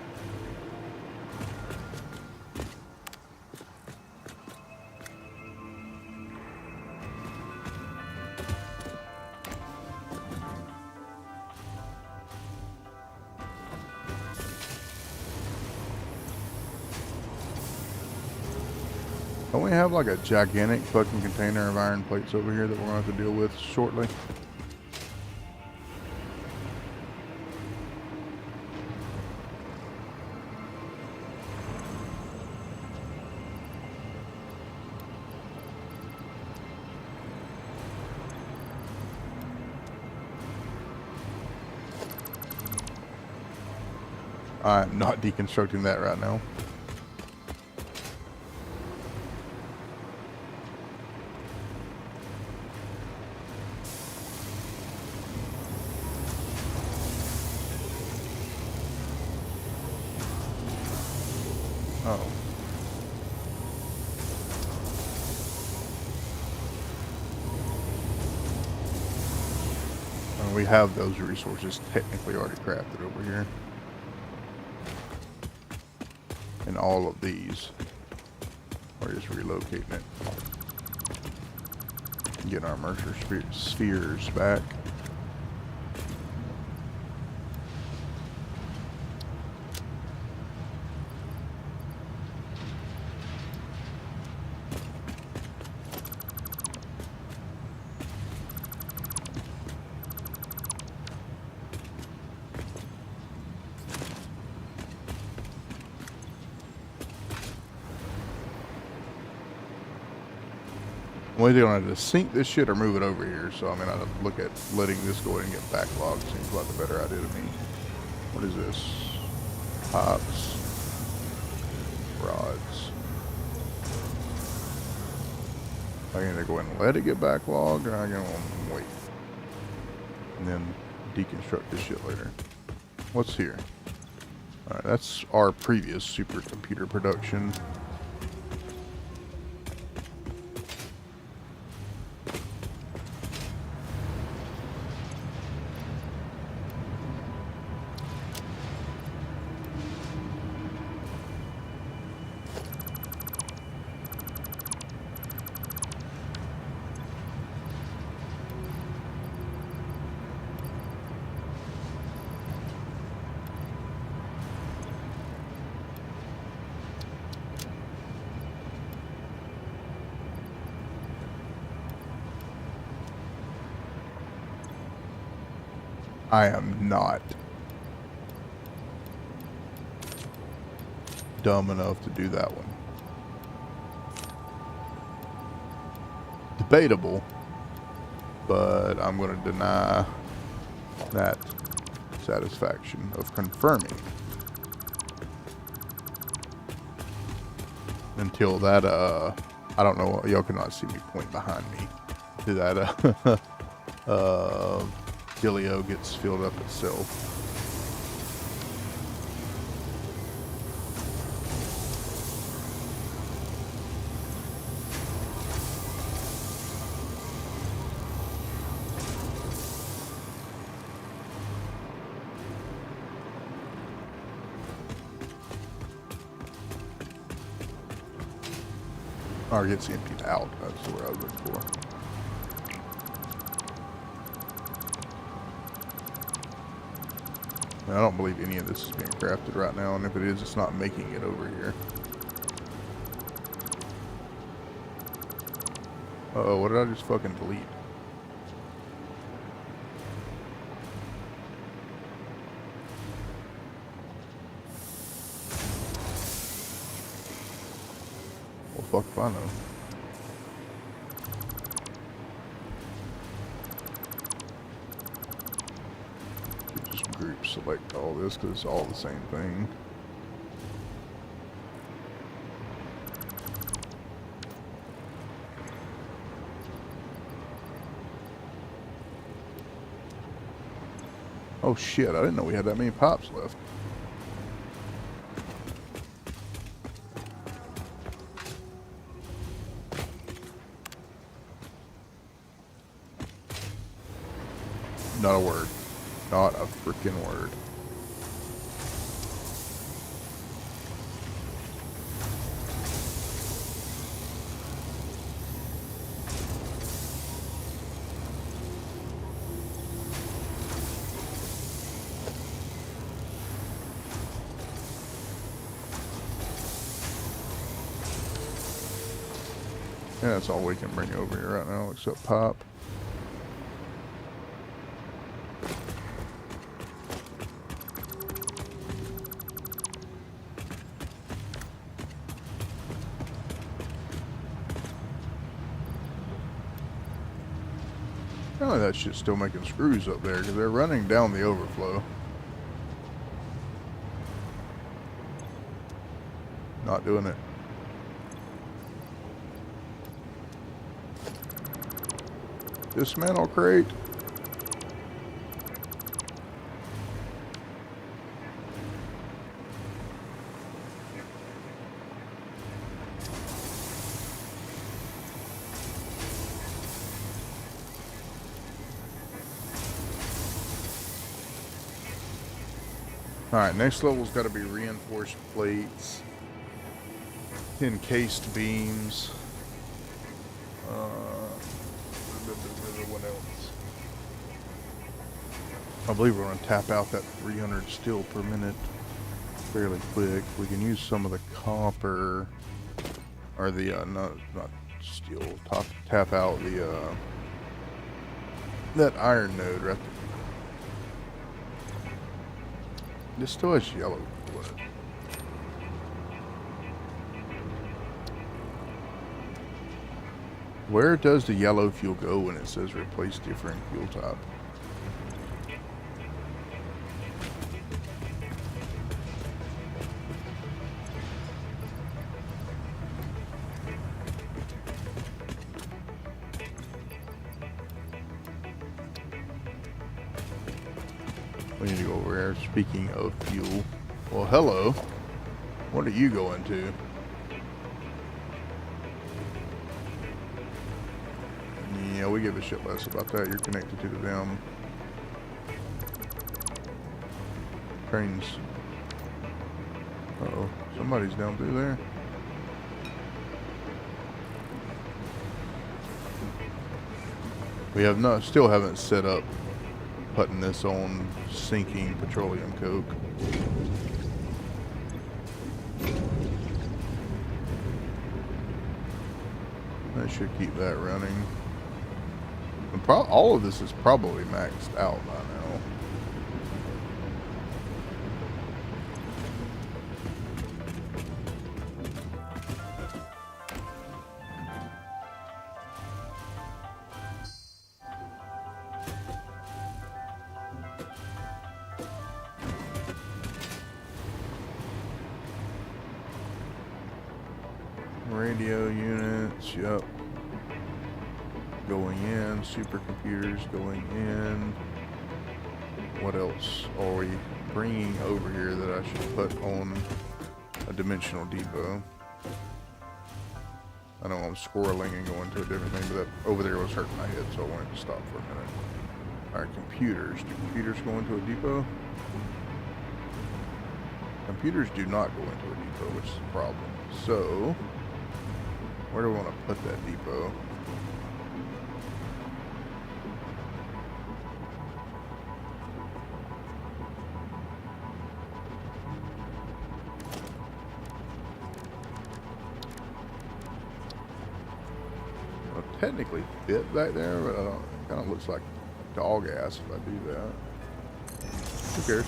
Don't we have like a gigantic fucking container of iron plates over here that we're going to have to deal with shortly? I'm not deconstructing that right now. Oh. We have those resources technically already crafted over here. And all of these are just relocating it. Getting our Mercer spheres back. I'm either going to have to sink this shit or move it over here. So I mean, I'd look at letting this go ahead and get backlogged. Seems like the better idea to me. What is this? Pipes. Rods. I can either go ahead and let it get backlogged, or I can wait. And then deconstruct this shit later. What's here? Alright, that's our previous supercomputer production. I am not dumb enough to do that one. Debatable, but I'm going to deny that satisfaction of confirming until that, I don't know, y'all cannot see me point behind me, to that, Delio gets filled up itself. Or gets emptied out, that's the word I was looking for. I don't believe any of this is being crafted right now, and if it is, it's not making it over here. Uh-oh, what did I just fucking delete? Well, fuck if I know. Just group select all this because it's all the same thing. Oh shit, I didn't know we had that many pops left. Not a word. Not a freaking word. Yeah, that's all we can bring over here right now, except pop. Apparently that shit's still making screws up there because they're running down the overflow. Not doing it. Dismantle crate. Alright, next level's got to be reinforced plates, encased beams. What else? I believe we're going to tap out that 300 steel per minute fairly quick. We can use some of the copper, or the, not steel, tap out the, that iron node right there. This still has yellow blood. Where does the yellow fuel go when it says replace different fuel type? We need to go over there. Speaking of fuel. Well, hello. What are you going to? Yeah, we give a shit less about that. You're connected to them. Trains. Uh-oh. Somebody's down through there. We have not, still haven't set up putting this on sinking petroleum coke. That should keep that running. And all of this is probably maxed out by now. Radio units, yep. Going in, supercomputers going in. What else are we bringing over here that I should put on a dimensional depot? I know I'm squirreling and going to a different thing, but that over there was hurting my head, so I wanted to stop for a minute. Alright, computers. Do computers go into a depot? Computers do not go into a depot, which is a problem. So, where do we want to put that depot? technically fit back there, but I don't, it kind of looks like dog ass if I do that. Who cares?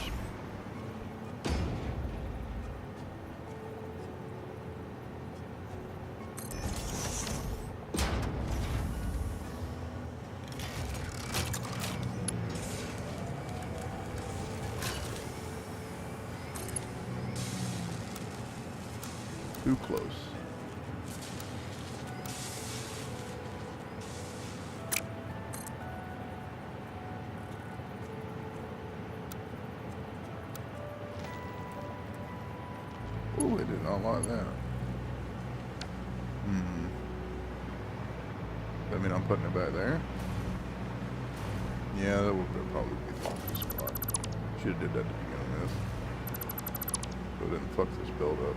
Too close. Oh, it did not like that. I mean, I'm putting it back there. Yeah, that would probably be the only spot. Should have did that to begin with. So it didn't fuck this build up.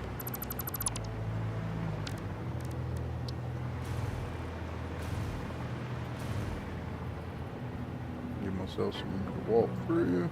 Give myself some room to walk through.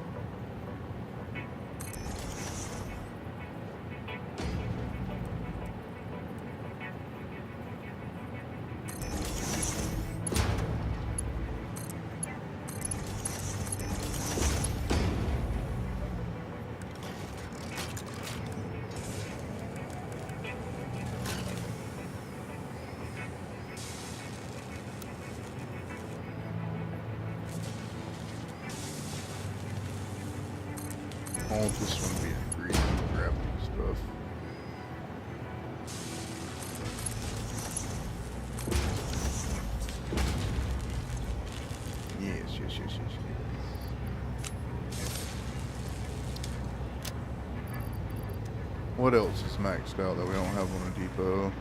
I want this one to be in green and grab stuff. Yes. What else is maxed out that we don't have on a depot?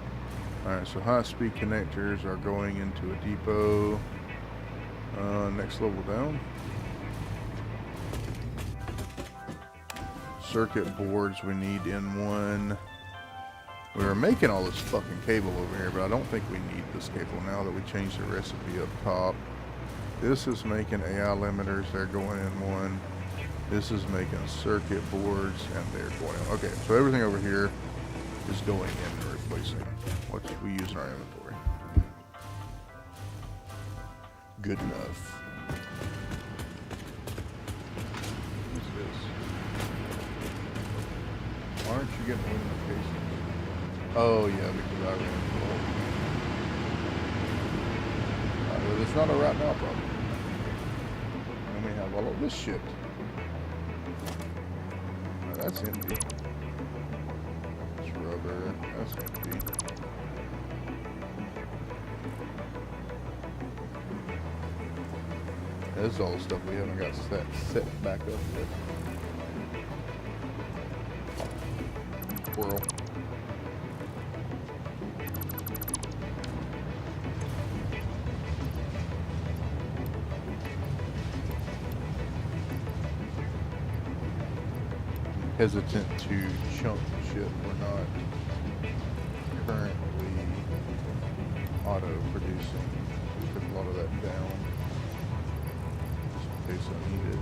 Alright, so high-speed connectors are going into a depot. Next level down. Circuit boards we need in one. We were making all this fucking cable over here, but I don't think we need this cable now that we changed the recipe up top. This is making AI limiters, they're going in one. This is making circuit boards and they're going in. Okay, so everything over here is going in and replacing what we use in our inventory. Good enough. What's this? Why aren't you getting notifications? Oh yeah, because I ran full. Well, it's not a right now problem. And we have all of this shit. Oh, that's empty. It's rubber. That's empty. This is all the stuff we haven't got set back up yet. Squirrel. Hesitant to chunk shit. We're not currently auto producing. We took a lot of that down just in case I need it.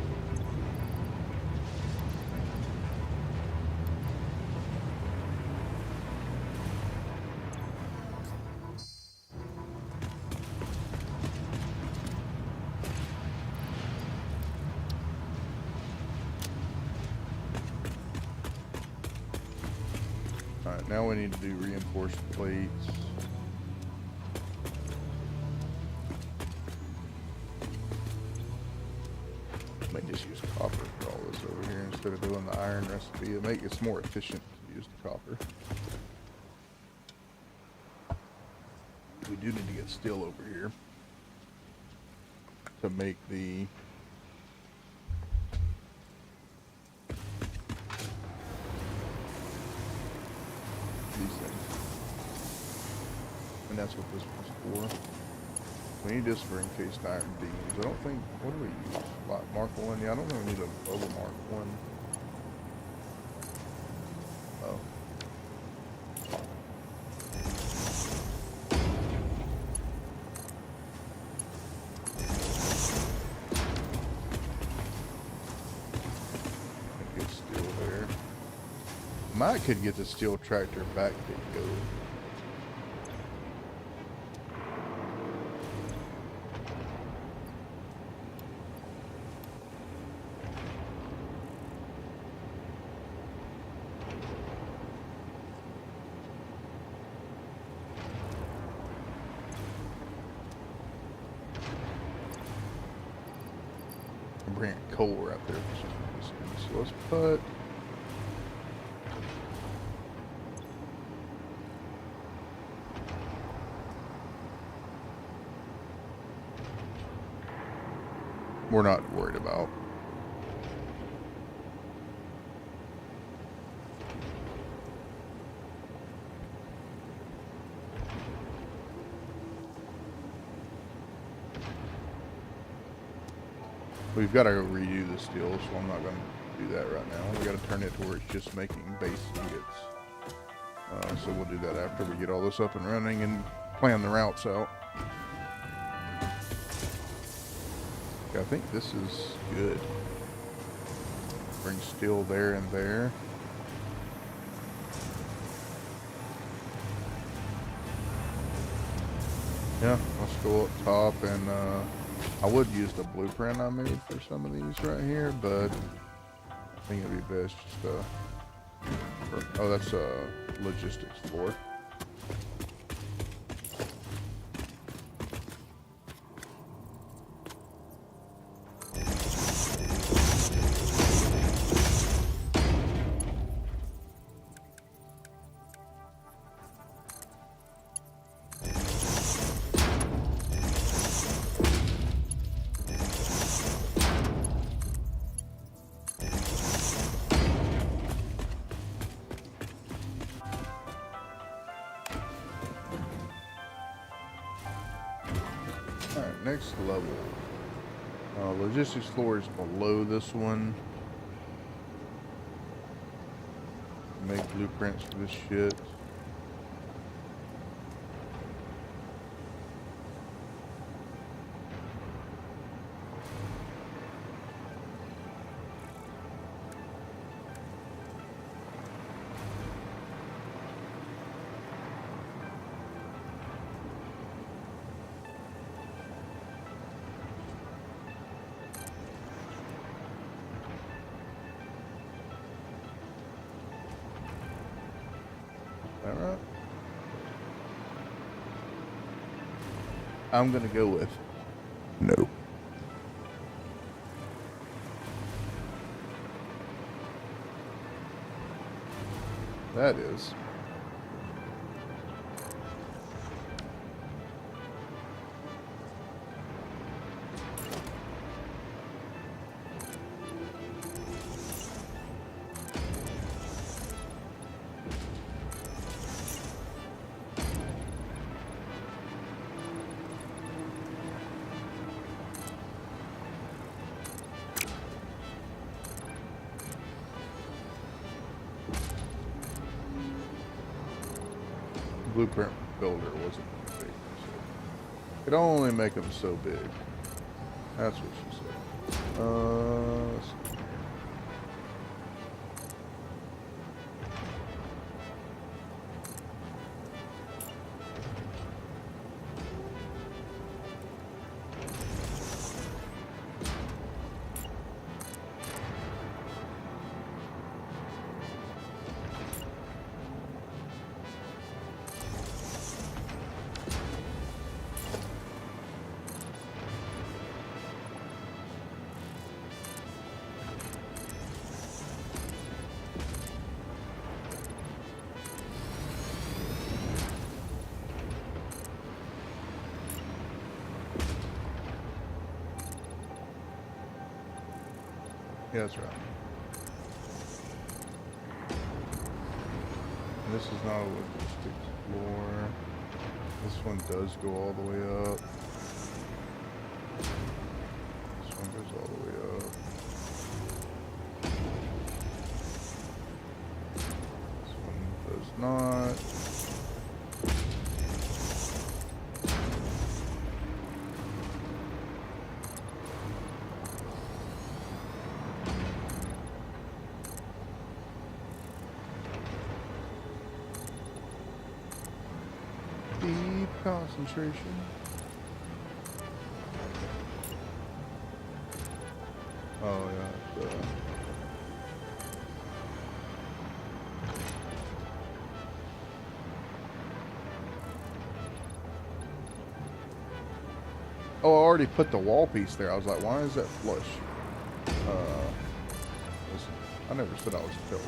Alright, now we need to do reinforced plates. I may just use copper for all this over here instead of doing the iron recipe. It's more efficient to use the copper. We do need to get steel over here to make the these things. And that's what this was for. We need this for encased iron beams. I don't think, what do we use? Like Mark 1? Yeah, I don't think we need a double Mark 1. Oh. Get steel there. Might could get the steel tractor back to go. I'm bringing coal right there for some reason. So let's put. We're not worried about. We've got to redo the steel, so I'm not going to do that right now. We got to turn it to where it's just making base ingots. So we'll do that after we get all this up and running and plan the routes out. Yeah, I think this is good. Bring steel there and there. Yeah, let's go up top, and I would use the blueprint I made for some of these right here, but I think it'd be best just oh, that's a logistics floor. Alright, next level. Logistics floor is below this one. Make blueprints for this shit. All right. I'm gonna go with no. That is. Blueprint builder wasn't big, so could only make them so big. That's what she said. Let's see. Yeah, that's right. And this is not a logistics floor. This one does go all the way up. This one goes all the way up. This one does not. Deep concentration. Oh yeah. Oh, I already put the wall piece there. I was like, why is that flush? Listen, I never said I was killed.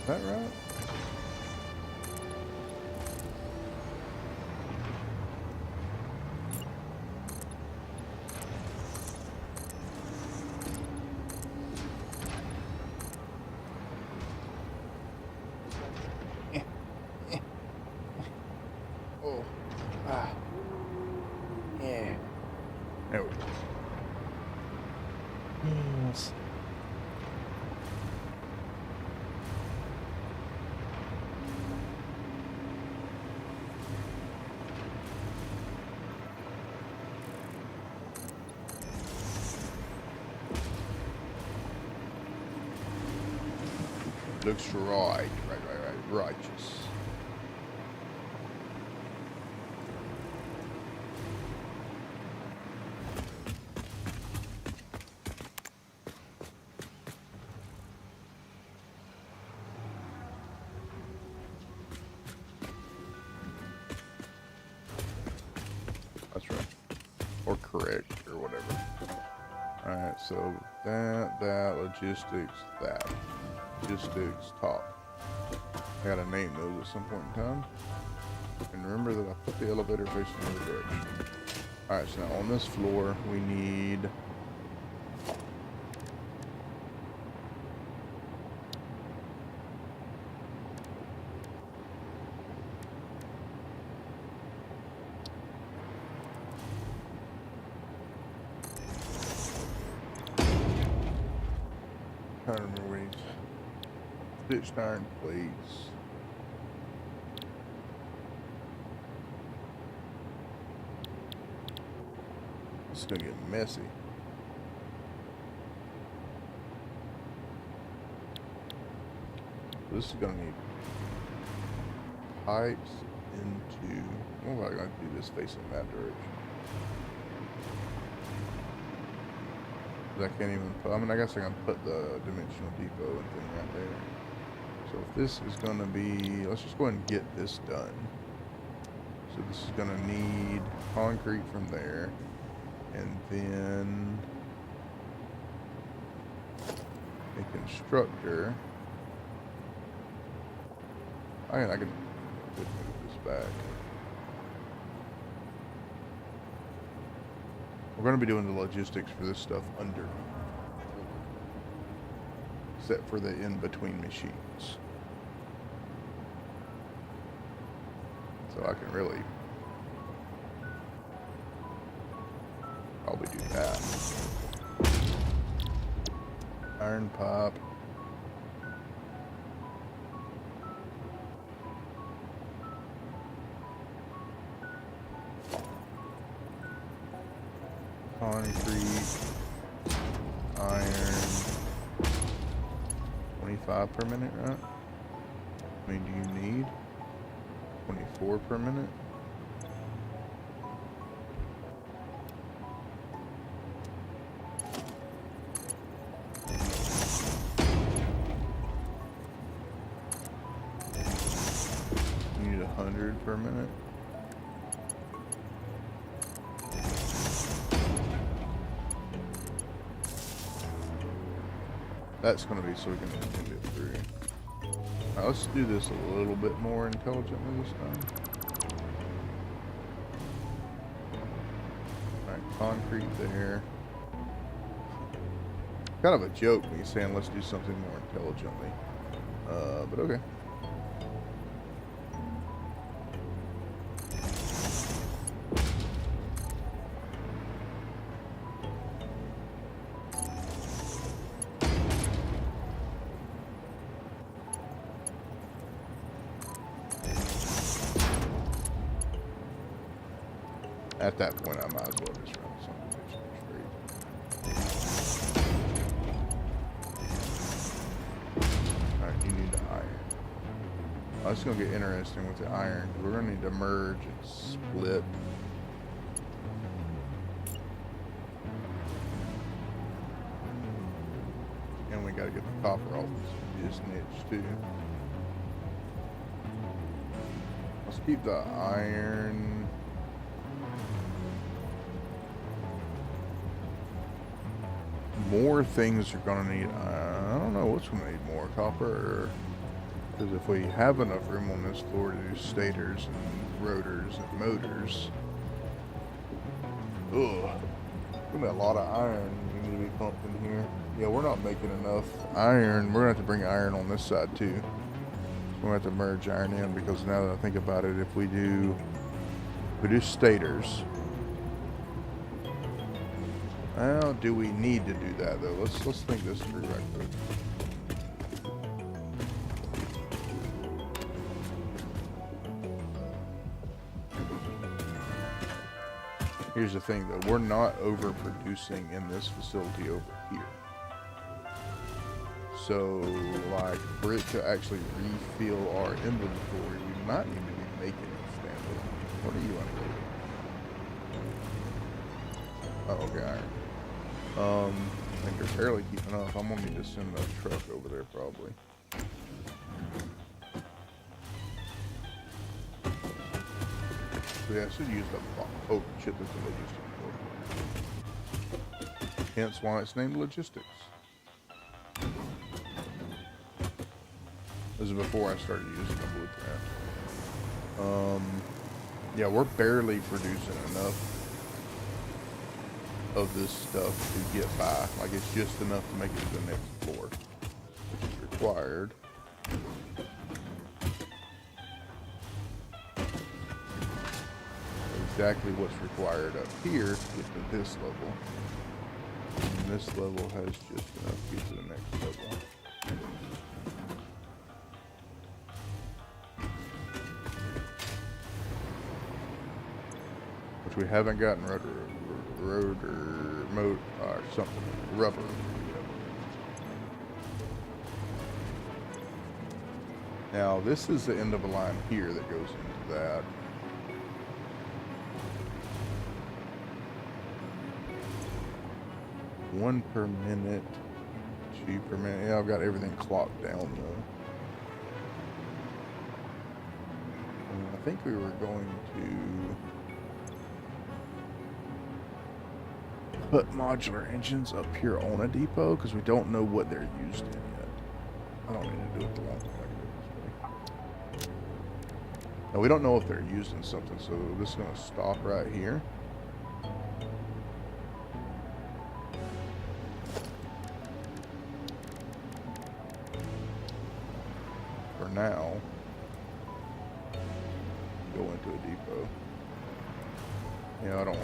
Is that right? Oh. Ah. Yeah. There we go. Yes. Looks right. Righteous. That's right. Or correct, or whatever. Alright, so that, logistics, that. Logistics, top. I gotta name those at some point in time. And remember that I put the elevator facing the other direction. Alright, so now on this floor, we need... I don't remember what we need. Stitched iron plates. This is gonna get messy. This is gonna need pipes into. What am I gonna do this facing that direction? I can't even put. I mean, I guess I can put the dimensional depot and thing right there. So if this is gonna be, let's just go ahead and get this done. So this is gonna need concrete from there, and then a constructor. I can move this back. We're going to be doing the logistics for this stuff under, except for the in-between machines. So I can really probably do that. Iron pipe. Concrete, iron, 25 per minute, right? I mean, do you need 24 per minute? You need 100 per minute? That's going to be so we can extend it through. Now let's do this a little bit more intelligently this time. Alright, concrete there. Kind of a joke me saying let's do something more intelligently. But okay. At that point, I might as well just run something straight. It's going to get interesting with the iron. We're going to need to merge and split. And we got to get the copper off this niche too. Let's keep the iron. More things are going to need, I don't know what's going to need more, copper, because if we have enough room on this floor to do stators and rotors and motors. Ugh. There's a lot of iron we need to be pumped in here. Yeah, we're not making enough iron. We're going to have to bring iron on this side too. So we're going to have to merge iron in, because now that I think about it, if we do stators. Well, do we need to do that though? Let's think this through right quick. Here's the thing though, we're not overproducing in this facility over here. So, like, for it to actually refill our inventory, we might need to be making it standard. What are you unloading? Oh, okay, iron. I think they're barely keeping up. I'm gonna need to send a truck over there probably. So yeah, I should use the oh shit, that's a logistics. Hence why it's named logistics. This is before I started using the blueprint. Yeah, we're barely producing enough of this stuff to get by. Like, it's just enough to make it to the next floor, which is required. Exactly what's required up here to get to this level. And this level has just enough to get to the next level. Which we haven't gotten rotor mode or something, rubber. Now this is the end of a line here that goes into that. One per minute, 2 per minute. Yeah, I've got everything clocked down though. And I think we were going to put modular engines up here on a depot because we don't know what they're used in yet. I don't need to do it the long way. I can do it this way. Now we don't know if they're used in something, so this is going to stop right here. For now, go into a depot. Yeah, I don't want to.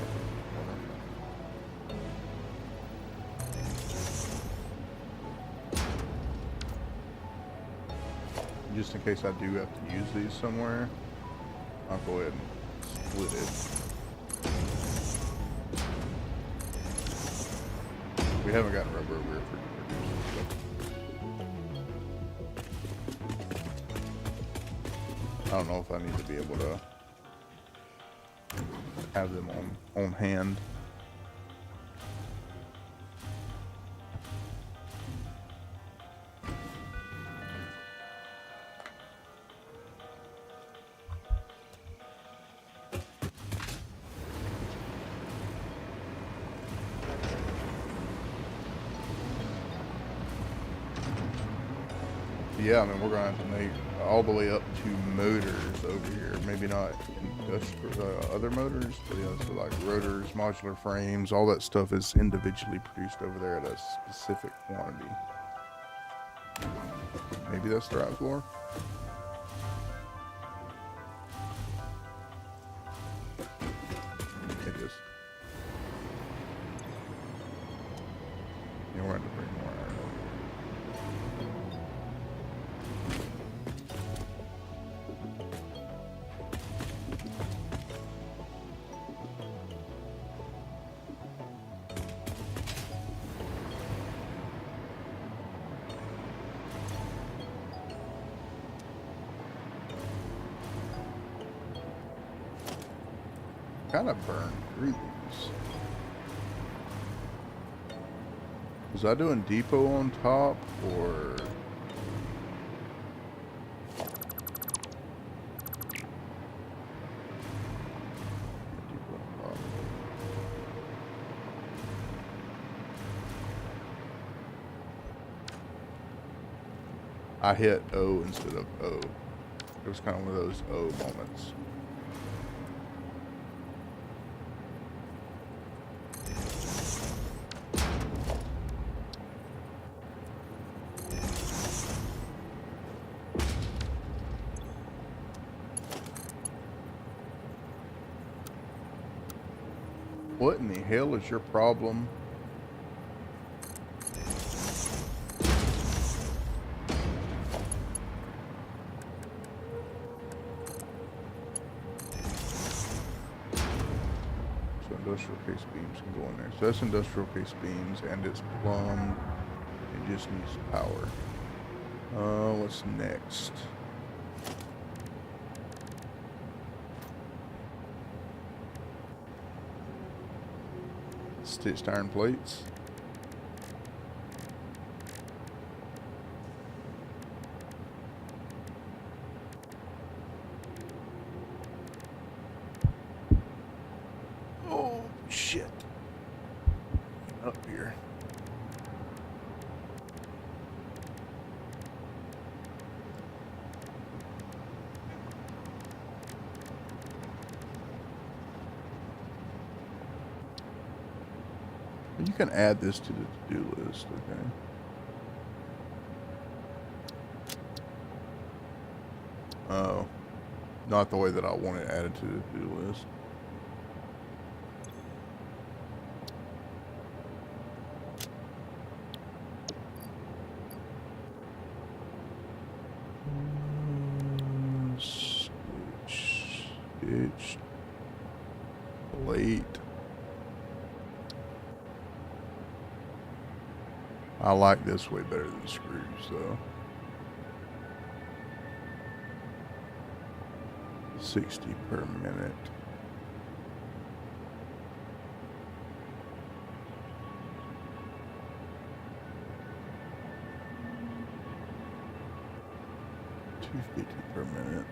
Just in case I do have to use these somewhere, I'll go ahead and split it. We haven't gotten rubber over here for producing stuff. I don't know if I need to be able to have them on hand. Yeah, I mean, we're going to have to make all the way up to motors over here. Maybe not industrial, other motors, but yeah, so like rotors, modular frames, all that stuff is individually produced over there at a specific quantity. Maybe that's the right floor? It is. Yeah, we're going to bring more iron over. kind of burn through these. Was I doing depot on top or? Depot on top. I hit O instead of O. It was kind of one of those O moments. What in the hell is your problem? So industrial case beams can go in there. So that's industrial case beams and it's plumbed. It just needs power. What's next? Stitched iron plates. Oh shit. Up here. You can add this to the to-do list, okay? Oh, not the way that I want it added to the to-do list. Stitch. Plate. I like this way better than screws, though. 60 per minute. $2.50 per minute.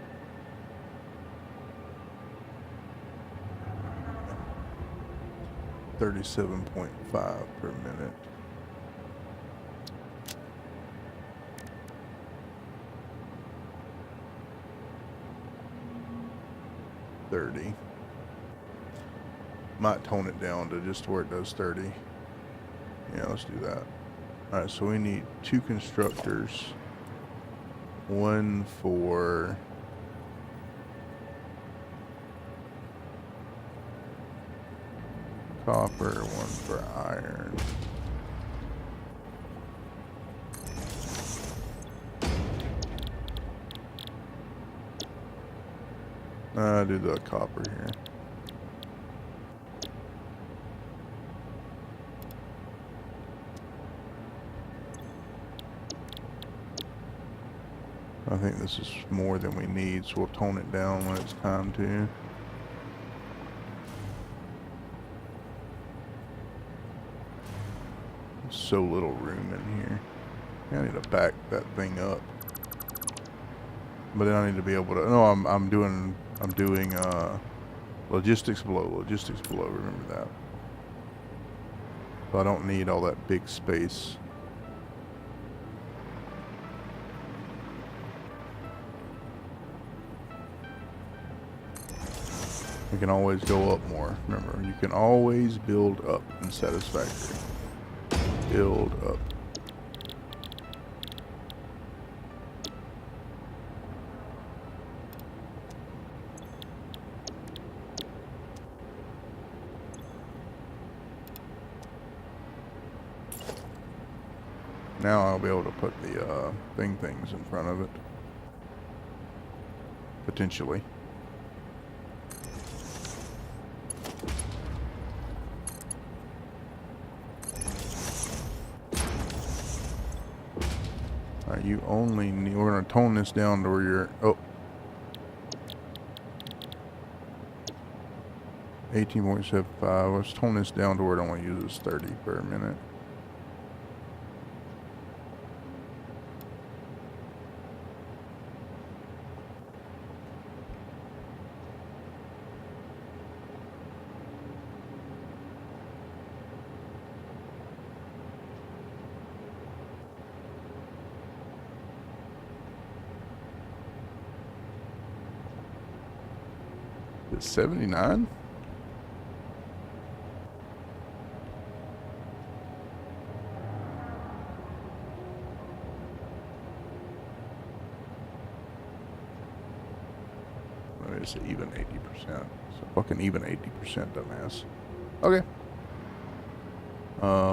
$37.5 per minute. $30. Might tone it down to just where it does 30. Yeah, let's do that. Alright, so we need 2 constructors. One for copper, one for iron. Do the copper here. I think this is more than we need, so we'll tone it down when it's time to. There's so little room in here. I need to back that thing up. But then I need to be able to. No, I'm doing logistics below. Remember that. So I don't need all that big space. We can always go up more. Remember, you can always build up in Satisfactory. Build up. Now I'll be able to put the things in front of it. Potentially. Alright, you only need, we're going to tone this down to where you're, oh. 18.75. Let's tone this down to where it only uses 30 per minute. It's 79? It's even 80%. So fucking even 80%, dumbass. Okay.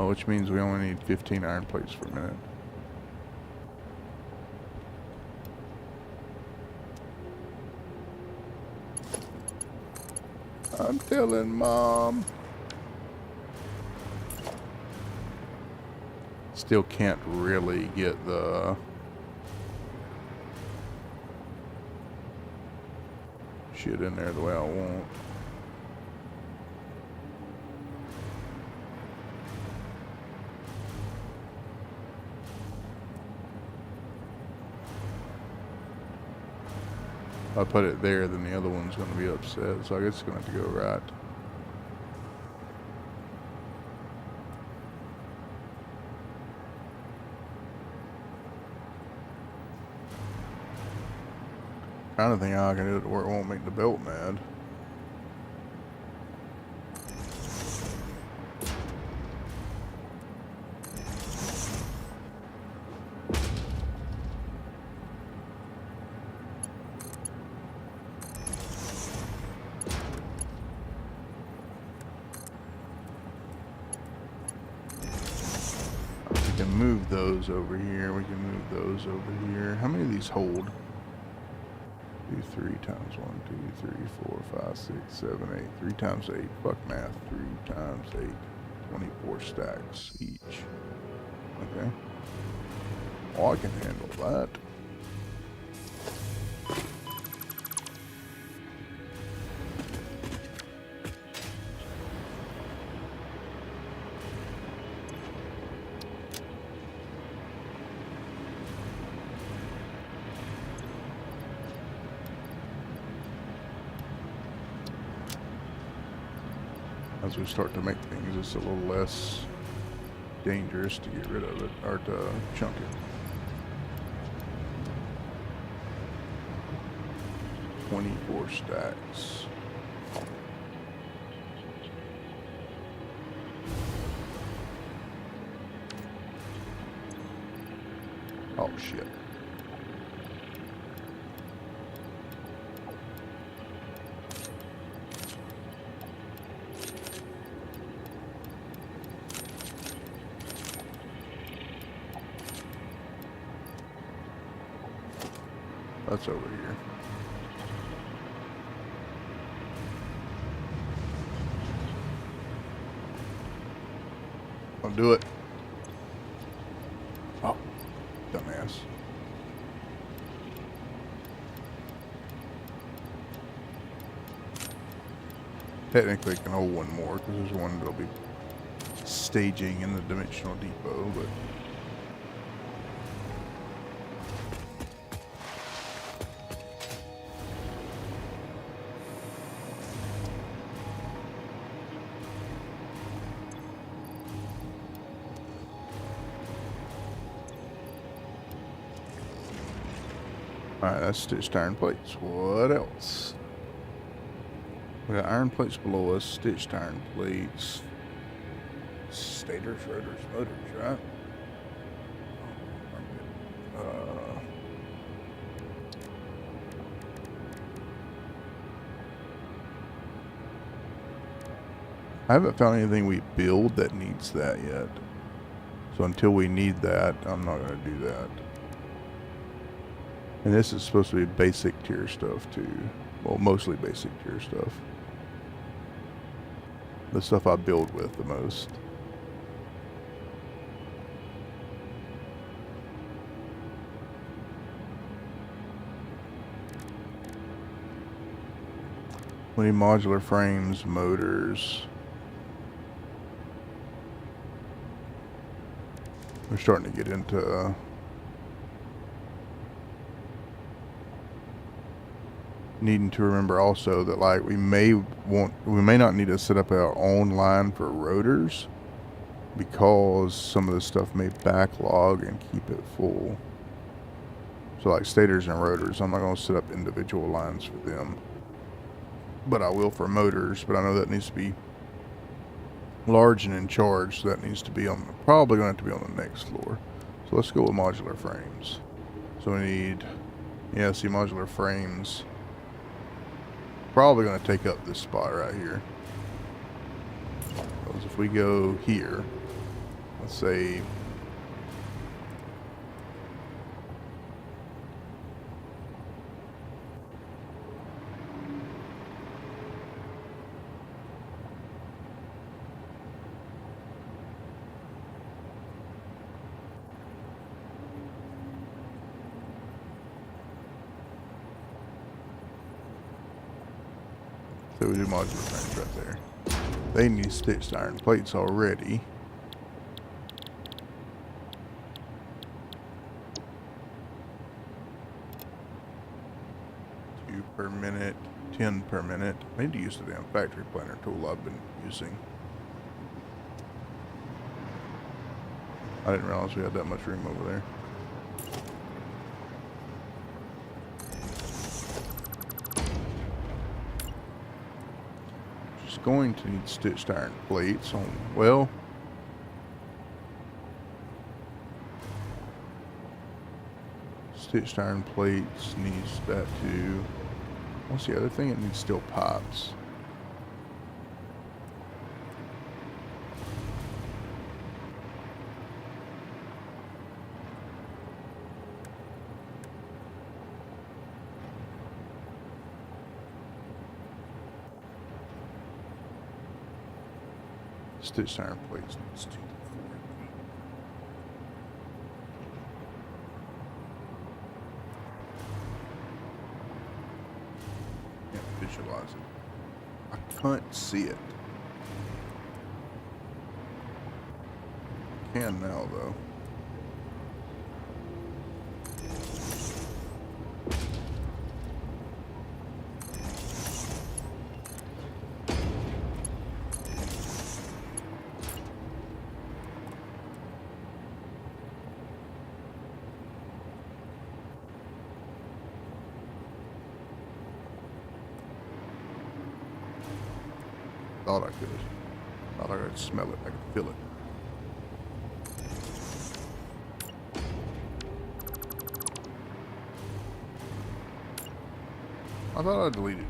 Which means we only need 15 iron plates per minute. I'm telling Mom. Still can't really get the shit in there the way I want. If I put it there, then the other one's going to be upset, so I guess it's going to have to go right. Trying to think how I can do it where it won't make the belt mad. We can move those over here. We can move those over here. How many of these hold? 2, 3 times 1, 2, 3, 4, 5, 6, 7, 8. 3 times 8. Fuck math. 3 times 8. 24 stacks each. Okay. Oh, I can handle that. As we start to make things, it's a little less dangerous to get rid of it, or to chunk it. 24 stacks. Oh shit. That's over here. I'll do it. Oh, dumbass. Technically, it can hold one more because there's one that'll be staging in the dimensional depot, but. Alright, that's stitched iron plates. What else? We got iron plates below us, stitched iron plates. Stators, rotors, motors, right? I haven't found anything we build that needs that yet. So until we need that, I'm not going to do that. And this is supposed to be basic tier stuff too. Well, mostly basic tier stuff. The stuff I build with the most. We need modular frames, motors. We're starting to get into needing to remember also that like we may not need to set up our own line for rotors because some of the stuff may backlog and keep it full. So like stators and rotors, I'm not going to set up individual lines for them, but I will for motors. But I know that needs to be large and in charge, so that needs to be on, probably going to have to be on the next floor. So let's go with modular frames. So we need, yeah, see, modular frames probably going to take up this spot right here. Because if we go here, let's say so we do modular frames right there. They need stitched iron plates already. 2 per minute, 10 per minute. I need to use the damn factory planner tool I've been using. I didn't realize we had that much room over there. Going to need stitched iron plates on, well, stitched iron plates needs that too. What's the other thing? It needs steel pipes. Stitched iron plates needs 2 to 4. Can't visualize it. I can't see it. Can now though. Thought I could. Thought I could smell it. I could feel it. I thought I deleted you.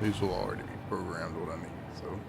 These will already be programmed what I need, so.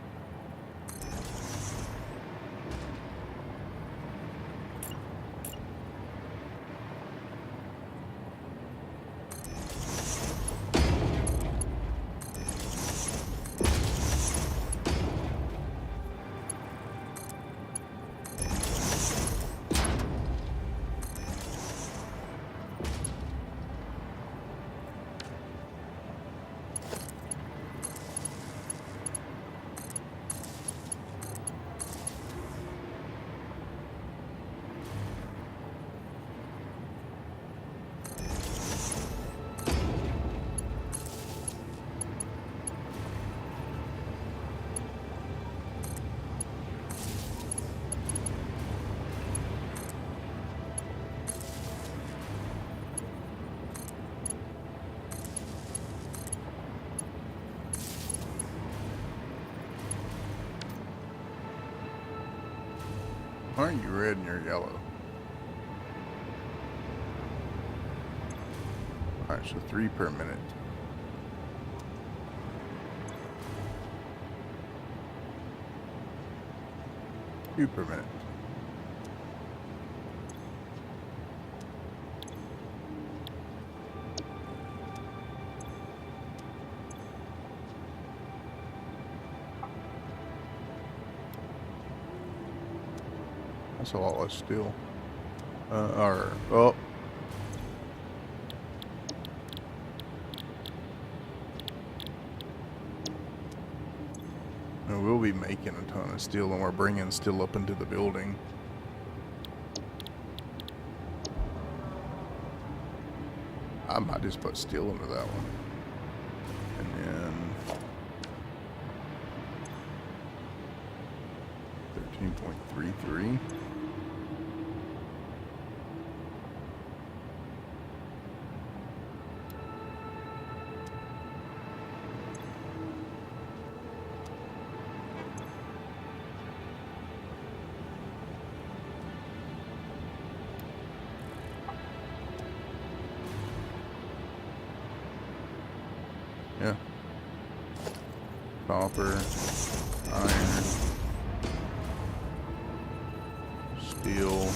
Why aren't you red and you're yellow? Alright, so 3 per minute. Two per minute. That's a lot less steel. Oh. And we'll be making a ton of steel, and we're bringing steel up into the building. I might just put steel into that one. And then 13.33. Yeah. Copper, iron, steel.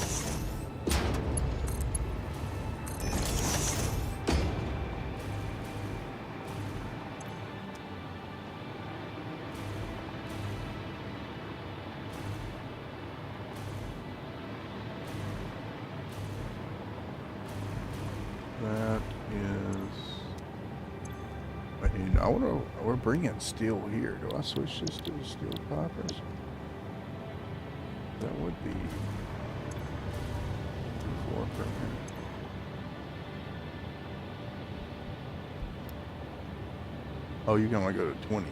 That is... I wonder, we're bringing steel here. Do I switch this to the steel coppers? That would be 4 per minute. Oh, you can only go to 20.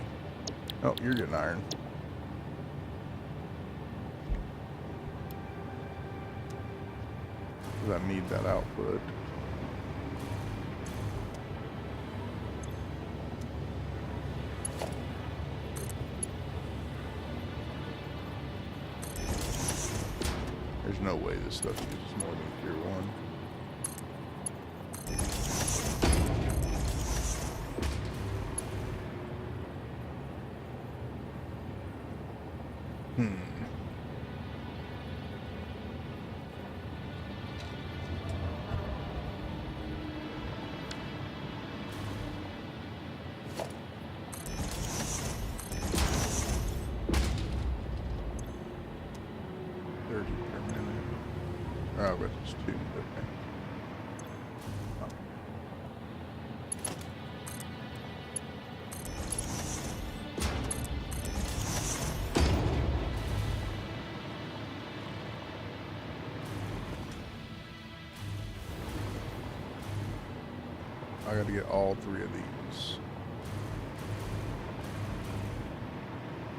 Oh, you're getting iron. Because I need that output. There's no way this stuff uses more than tier 1. Oh, but it's 2, okay. I gotta get all 3 of these.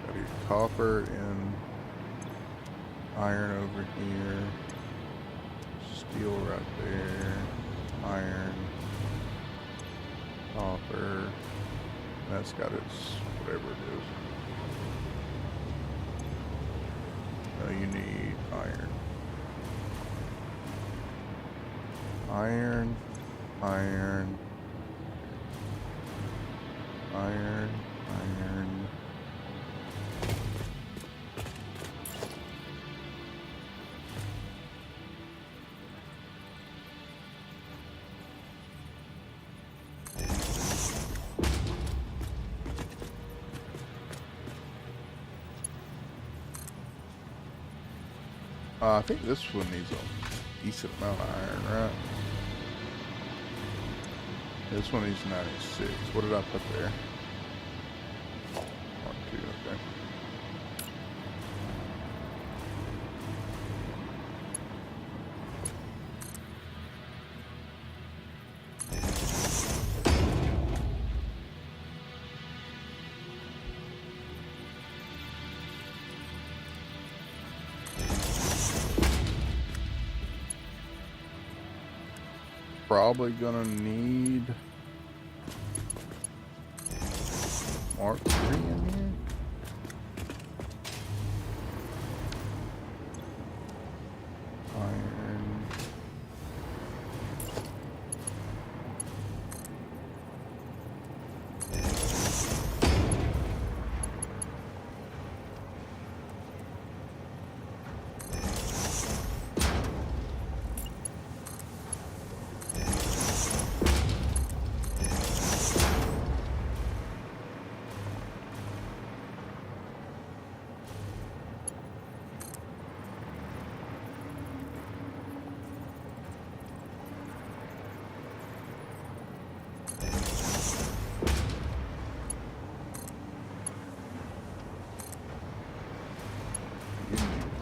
Gotta get copper and iron over here. Steel right there, iron, copper, that's got its whatever it is. No, you need iron. Iron, iron, iron, iron. I think this one needs a decent amount of iron, right? This one needs 96. What did I put there? 1, 2, okay. Probably gonna need Mark 3 in here.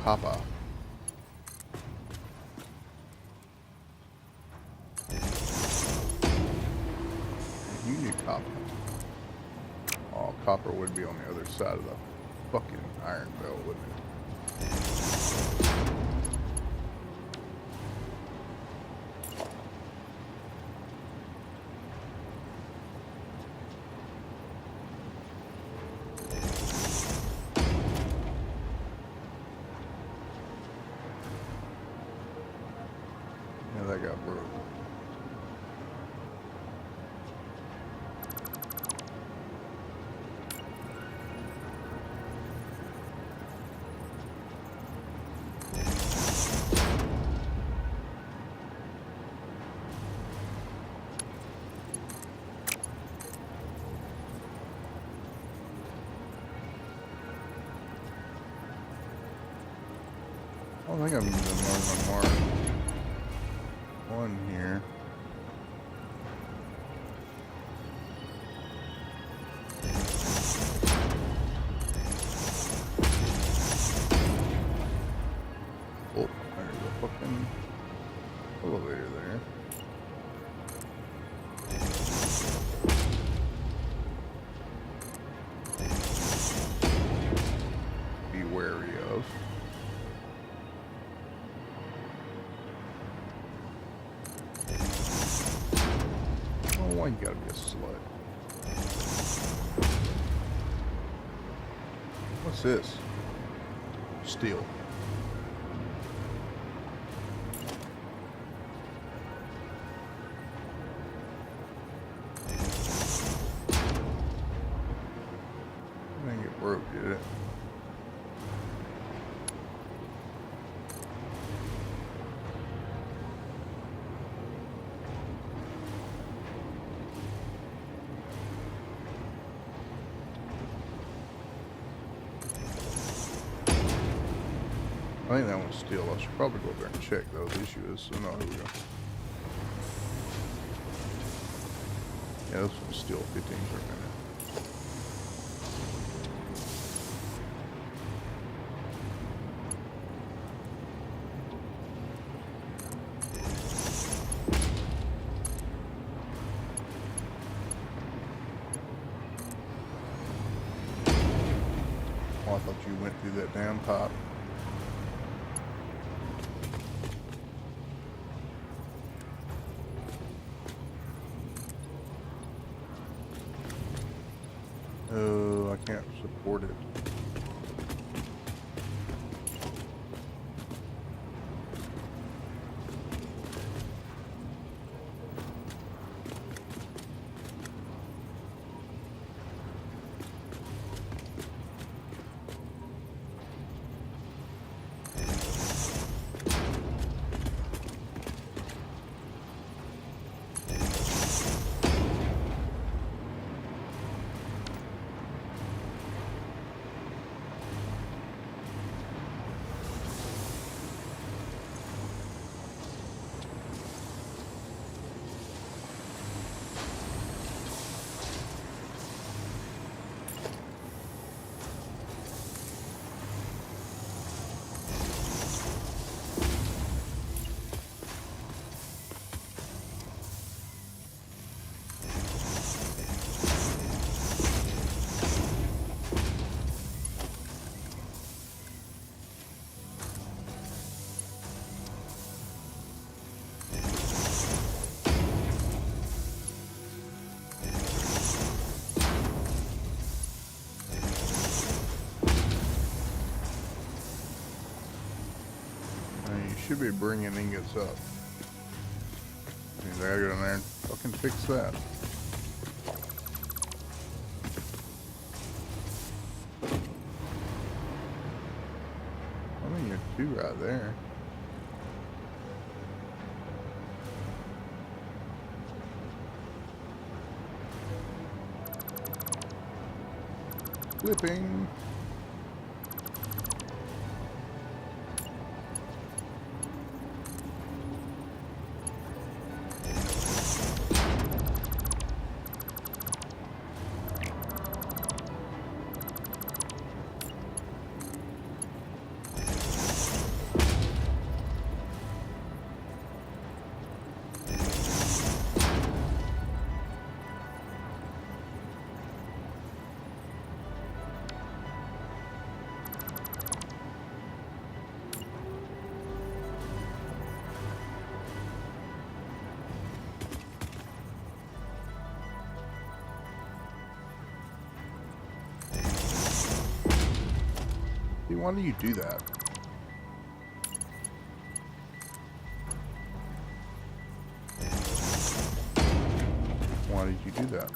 copper. You need copper. Oh, copper would be on the other side of the fucking iron belt, wouldn't it? Yeah, that got broke. I don't think I'm using more than one here. Oh, there's a fucking elevator there. Be wary of. Why you gotta be a slut? What's this? Steel. Didn't get broke, did it? I think that one's steel. I should probably go up there and check though. The issue is, so no, here we go. Yeah, this one's steel 15 per minute. Oh, I thought you went through that damn pipe. Oh, I can't support it. Should be bringing ingots up. Means I gotta go in there and fucking fix that. I mean, you're two right there. Flipping. why do you do that? Why did you do that?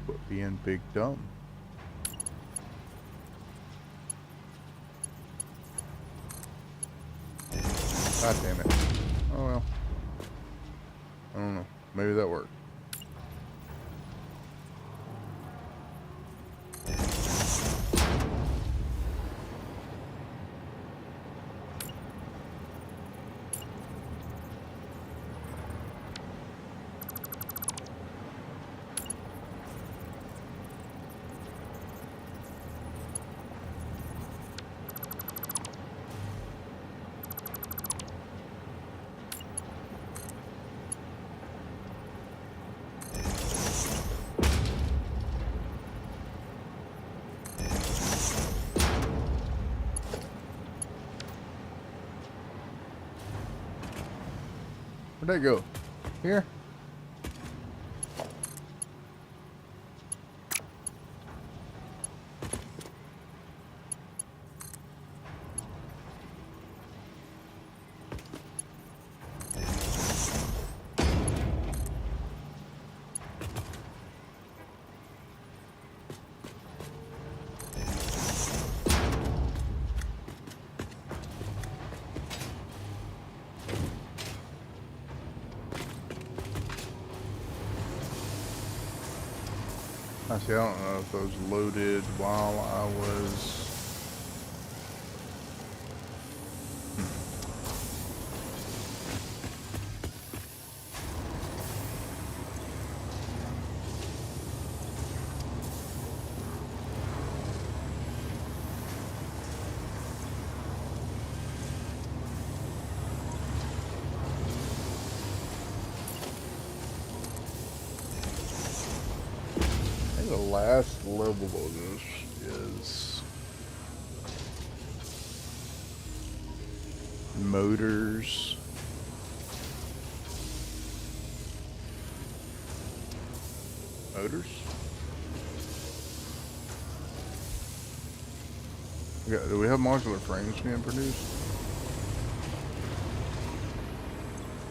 Quit being big dumb. God damn it. Oh well. I don't know. Maybe that worked. Where'd that go? Here? Actually, I don't know if those loaded while I was... The last level of this is motors. Do we have modular frames being produced?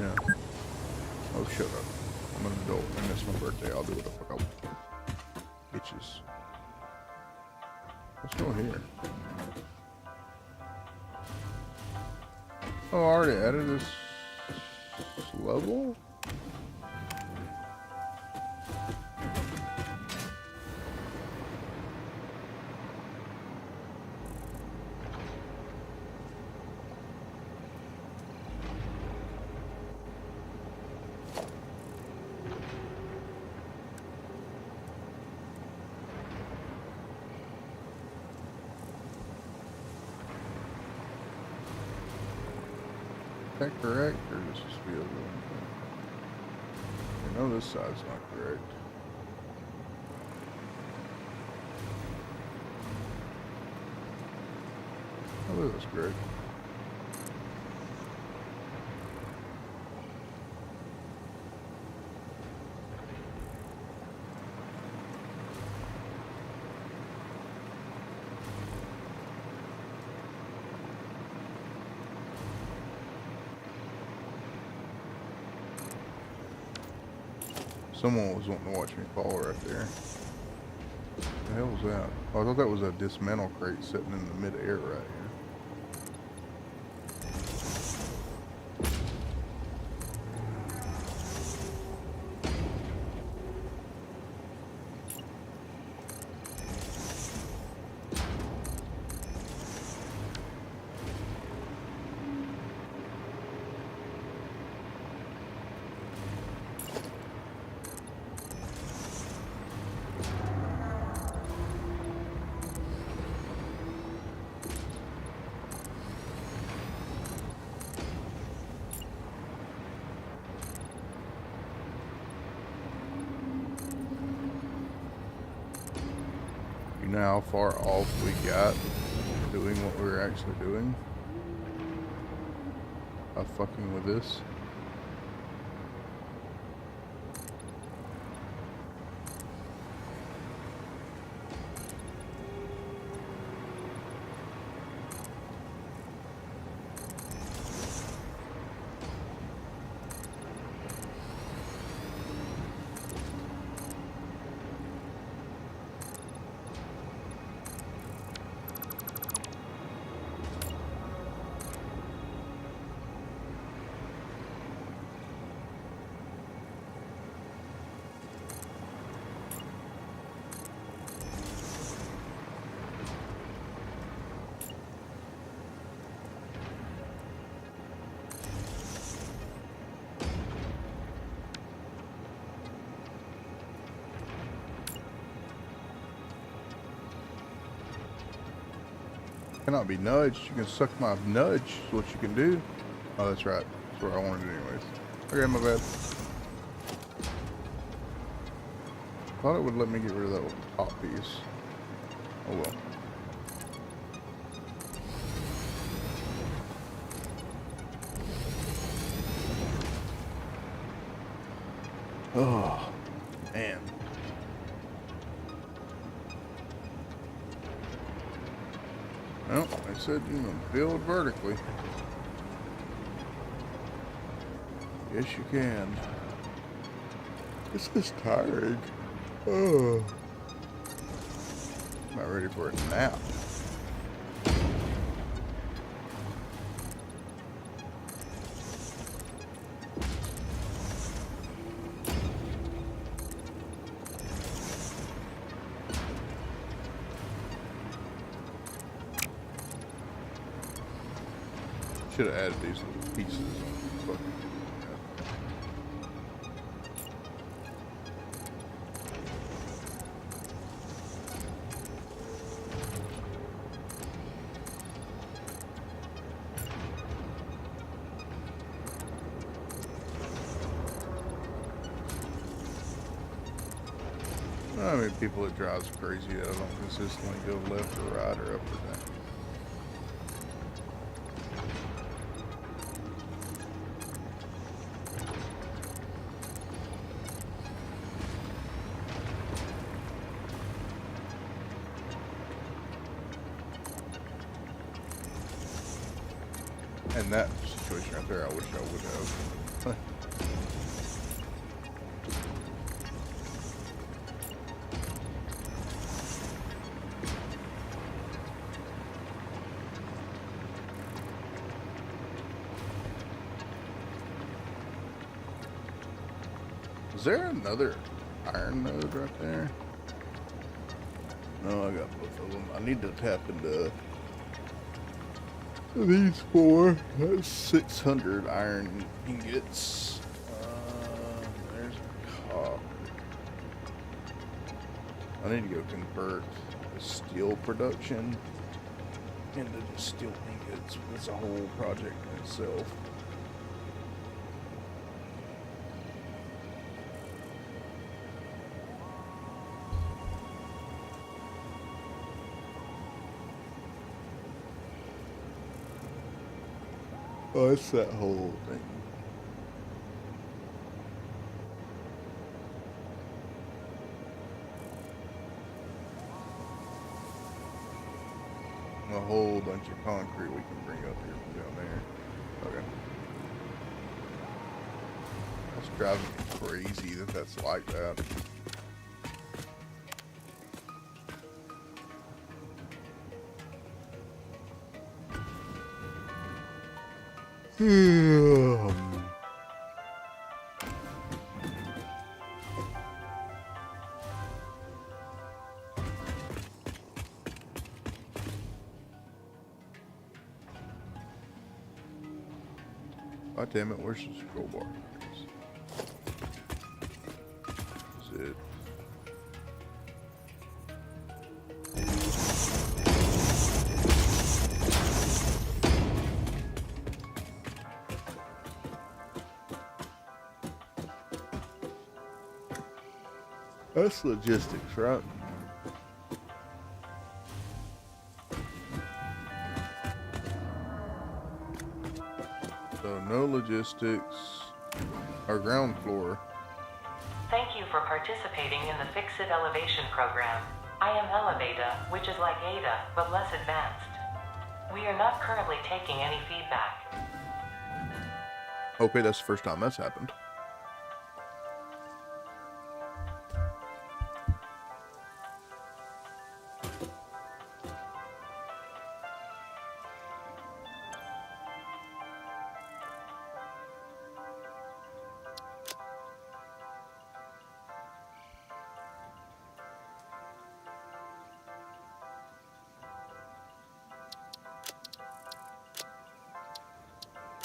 Yeah. Oh, shut up. I'm an adult and it's my birthday. I'll do what the fuck I want. Bitches. Let's go here. Oh, I already added this level? Is that correct, or does this feel good? I know this side's not correct. Oh, this is correct. Someone was wanting to watch me fall right there. What the hell was that? Oh, I thought that was a dismantle crate sitting in the mid-air right here. You know how far off we got doing what we were actually doing? By fucking with this? Cannot be nudged. You can suck my nudge. Is what you can do. Oh, that's right. That's what I wanted anyways. Okay, my bad. Thought it would let me get rid of that little top piece. Oh well. Oh, man. Well, I said, you know, build vertically. Yes, you can. This is tiring. Oh. Not ready for a nap. Should have added these little pieces on the fucking. I mean, people, it drives crazy that I don't consistently go left or right or up or down. And that situation right there, I wish I would have. Is there another iron node right there? No, I got both of them. I need to tap into these four. That's 600 iron ingots. There's copper. I need to go convert the steel production into just steel ingots. That's a whole project in itself. Oh, it's that whole thing. A whole bunch of concrete we can bring up here from down there. Okay. That's driving me crazy that that's like that. God damn it, where's the scroll bar? That's it. That's logistics, right? So no logistics. Our ground floor. Thank you for participating in the Fix-It Elevation program. I am Elevata, which is like Ada, but less advanced. We are not currently taking any feedback. Okay, that's the first time that's happened.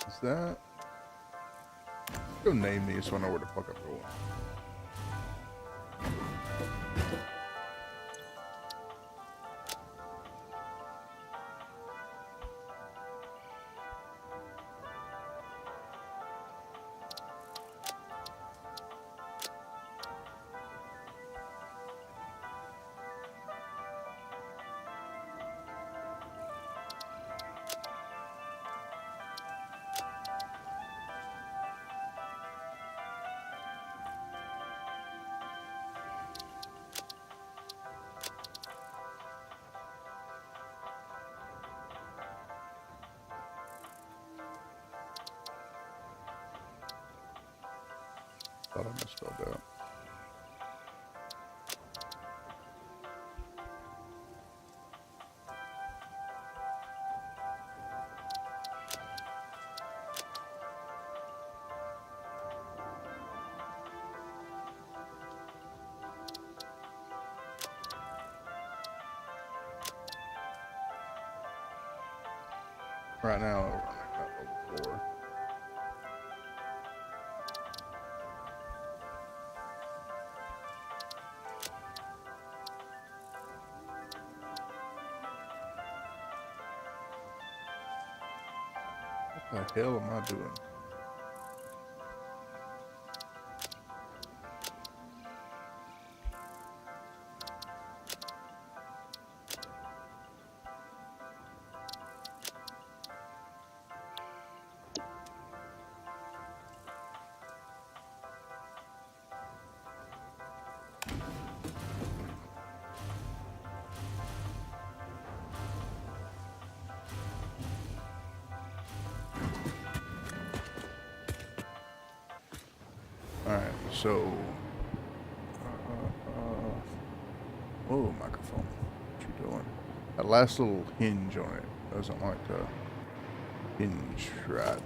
Is that? Go name these so I know where the fuck I'm going. Thought I misspelled that. Right now, we're running about level 4. What the hell am I doing? Alright, so... whoa, microphone. What you doing? That last little hinge on it doesn't like to hinge right.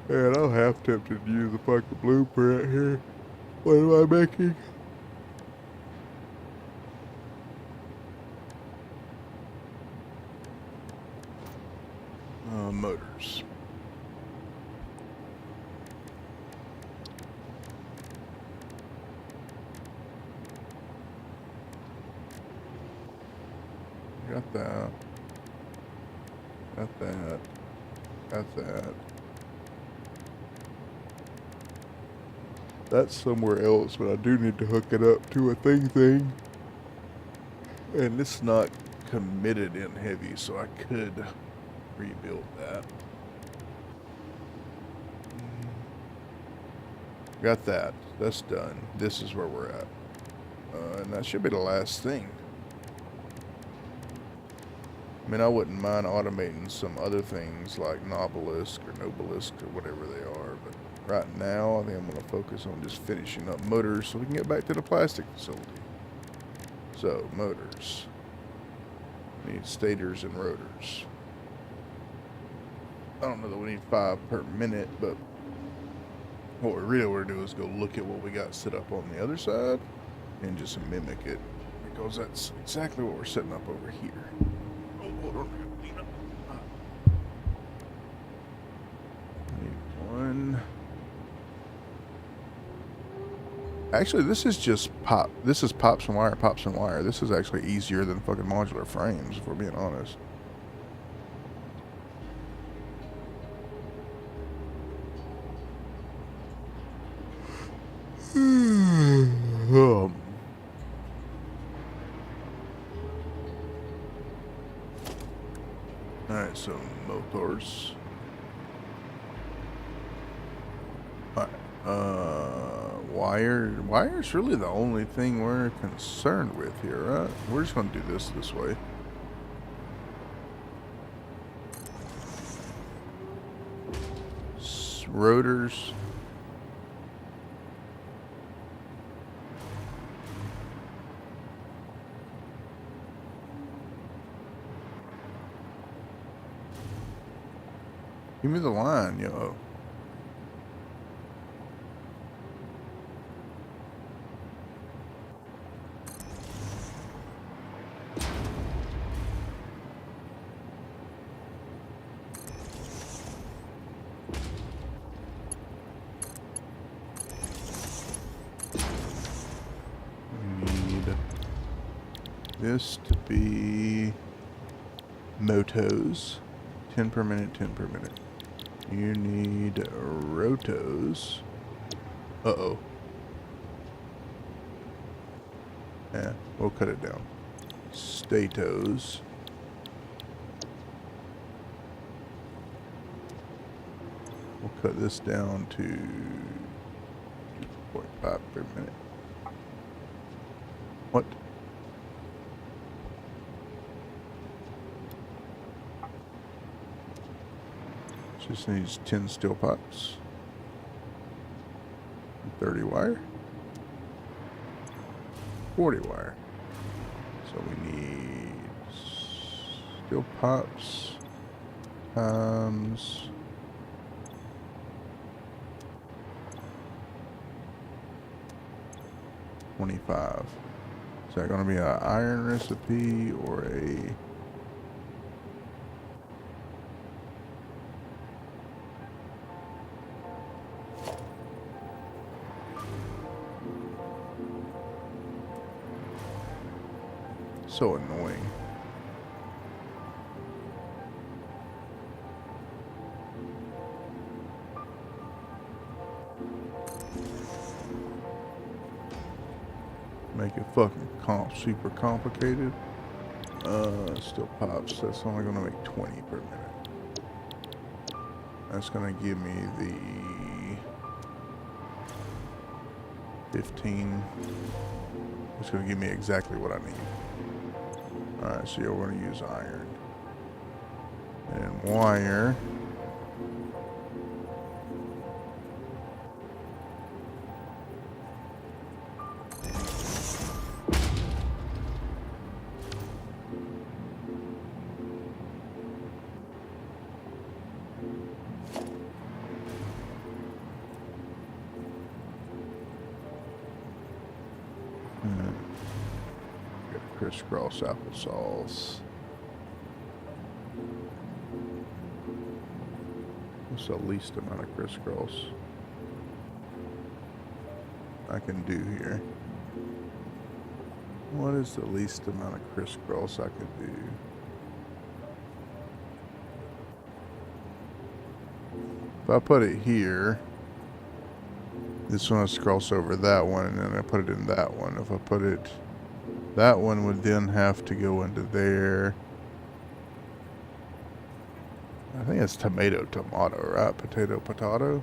Man, I'm half tempted to use the fucking blueprint here. What am I making? Motors. Got that. Got that. Got that. That's somewhere else, but I do need to hook it up to a thing. And it's not committed in heavy, so I could rebuild that. Got that. That's done. This is where we're at. And that should be the last thing. I mean, I wouldn't mind automating some other things like Nobelisk or Nobelisk or whatever they are, but right now I think I'm going to focus on just finishing up motors so we can get back to the plastic facility. So, motors. We need stators and rotors. I don't know that we need 5 per minute, but what we really want to do is go look at what we got set up on the other side and just mimic it, because that's exactly what we're setting up over here. Oh, hold on. I need one. Actually, this is just pop. This is pops and wire, pops and wire. This is actually easier than fucking modular frames, if we're being honest. Alright, so motors. Wire's really the only thing we're concerned with here, right? We're just gonna do this way. Rotors. Give me the line, yo. This to be motos, 10 per minute, 10 per minute. You need rotos. Uh-oh. Yeah, we'll cut it down. Statos. We'll cut this down to 2.5 per minute. What? Just needs 10 steel pipes. 30 wire. 40 wire. So we need steel pipes times 25. Is that going to be an iron recipe or a... So annoying. Make it fucking super complicated. Steel pipes, that's only gonna make 20 per minute. That's gonna give me the 15. It's gonna give me exactly what I need. Alright, so yeah, we're gonna use iron. And wire. Crisscross applesauce. What's the least amount of crisscross I can do here? What is the least amount of crisscross I can do? If I put it here, this one has to cross over that one, and then I put it in that one. If I put it... That one would then have to go into there. I think it's tomato, right? Potato, potato.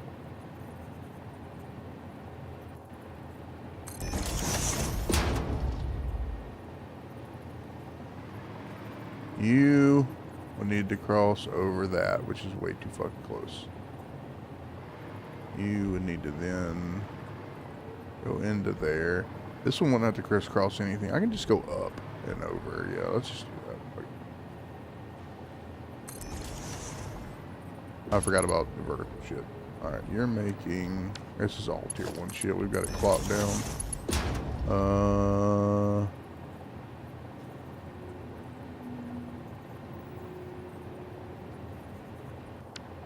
You will need to cross over that, which is way too fucking close. You would need to then go into there. This one won't have to crisscross anything. I can just go up and over. Yeah, let's just do that. I forgot about the vertical shit. Alright, you're making... This is all tier 1 shit. We've got it clocked down.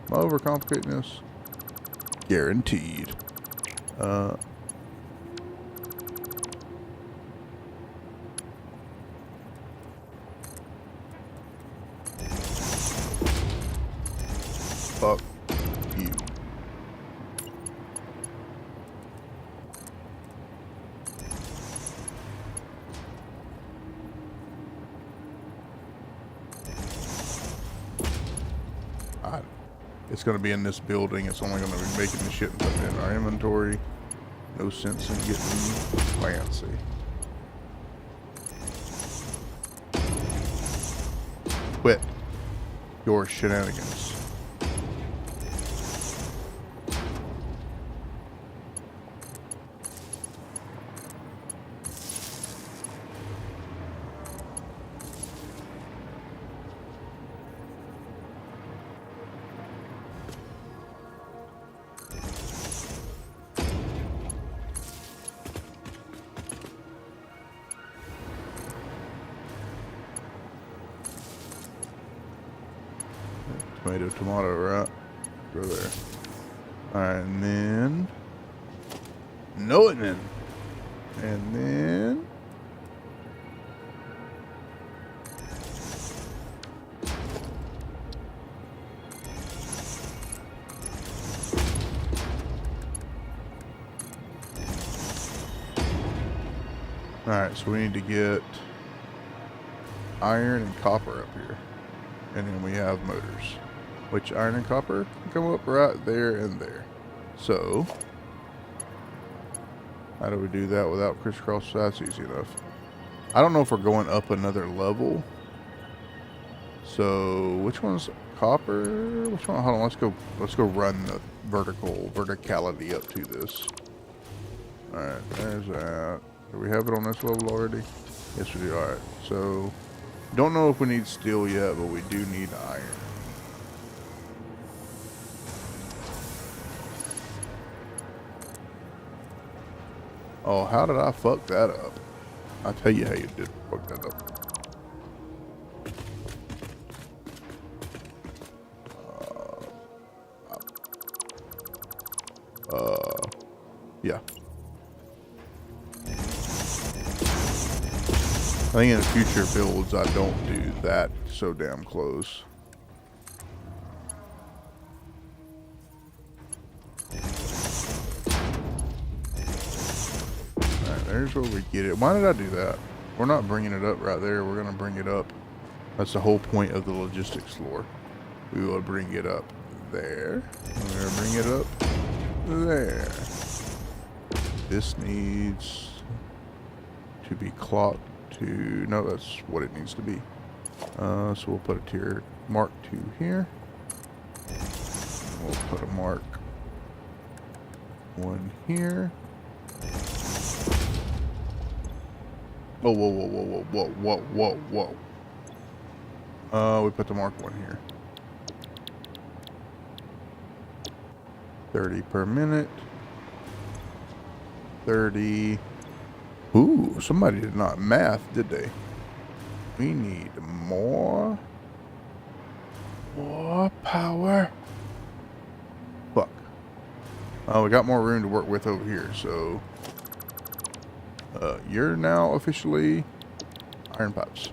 Am I overcomplicating this? Guaranteed. Fuck you. It's going to be in this building. It's only going to be making the shit and putting it in our inventory. No sense in getting fancy. Quit your shenanigans. Tomato, right? Go there. Alright, and then... No, and then... And then... Alright, so we need to get iron and copper up here. And then we have motors. Which iron and copper can come up right there and there. So, how do we do that without crisscross? That's easy enough. I don't know if we're going up another level. So, which one's copper. Which one? Hold on. Let's go run the verticality up to this. All right. There's that. Do we have it on this level already? Yes, we do. All right. So, don't know if we need steel yet, but we do need iron. Oh, how did I fuck that up? I'll tell you how you did fuck that up. Yeah. I think in the future builds, I don't do that so damn close. Alright, there's where we get it. Why did I do that? We're not bringing it up right there. We're going to bring it up. That's the whole point of the logistics floor. We will bring it up there. We're going to bring it up there. This needs to be clocked to... No, that's what it needs to be. So we'll put a tier mark 2 here. We'll put a mark 1 here. Whoa, whoa, whoa, whoa, whoa, whoa, whoa, whoa, whoa. We put the mark 1 here. 30 per minute. 30. Ooh, somebody did not math, did they? We need more power. Fuck. We got more room to work with over here, so you're now officially iron pipes.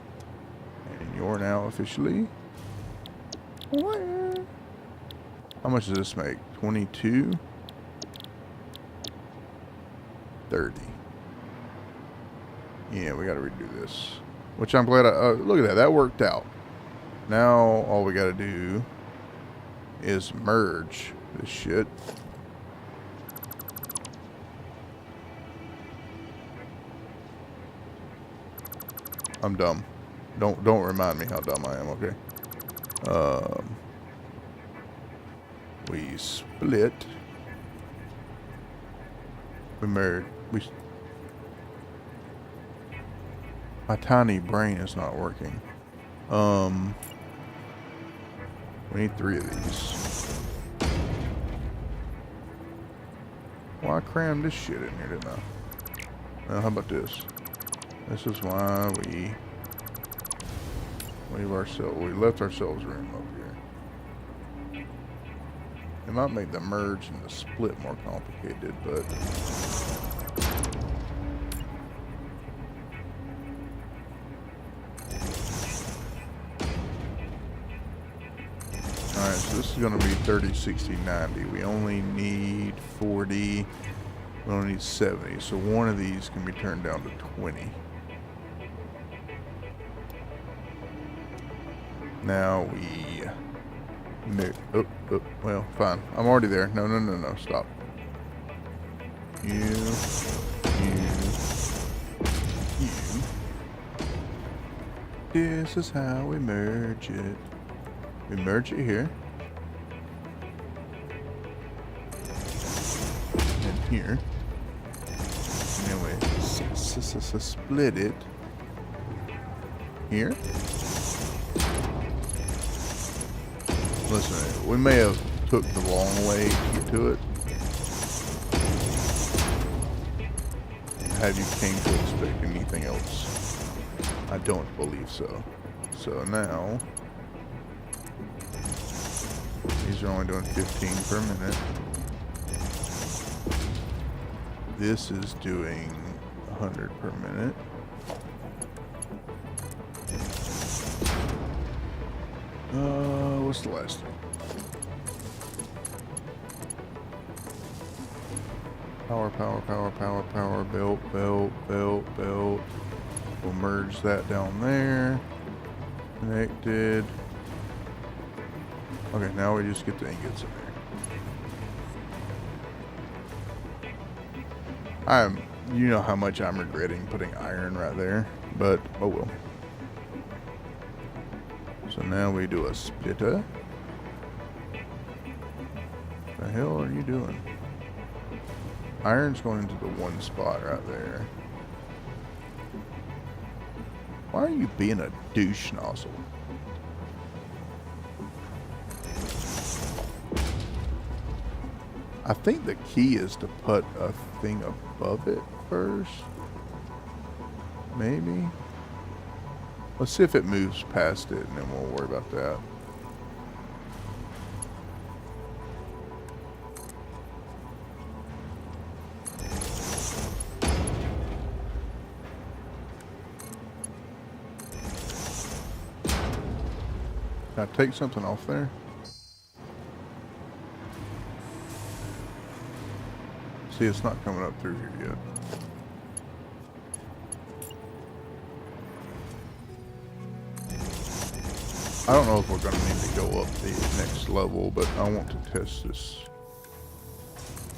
And you're now officially wire. How much does this make? 22? 30. Yeah, we gotta redo this. Which I'm glad look at that, that worked out. Now all we gotta do is merge this shit. I'm dumb. Don't remind me how dumb I am, okay? We split. We merge. My tiny brain is not working. We need 3 of these. Well, I crammed this shit in here, didn't I? Now, how about this? This is why we left ourselves room up here. It might make the merge and the split more complicated, but alright, so this is going to be 30, 60, 90. We only need 40. We only need 70. So one of these can be turned down to 20. Now we... well, fine. I'm already there. No, stop. You. This is how we merge it. We merge it here. And here. And then we split it here. Listen, we may have took the long way to get to it. Have you came to expect anything else? I don't believe so. So now, these are only doing 15 per minute. This is doing 100 per minute. What's the last thing? Power, belt. We'll merge that down there. Connected. Okay, now we just get the ingots in there. You know how much I'm regretting putting iron right there, but oh well. So now we do a splitter. The hell are you doing? Iron's going into the one spot right there. Why are you being a douche nozzle? I think the key is to put a thing above it first. Maybe. Let's see if it moves past it and then we'll worry about that. Can I take something off there? See, it's not coming up through here yet. I don't know if we're going to need to go up the next level, but I want to test this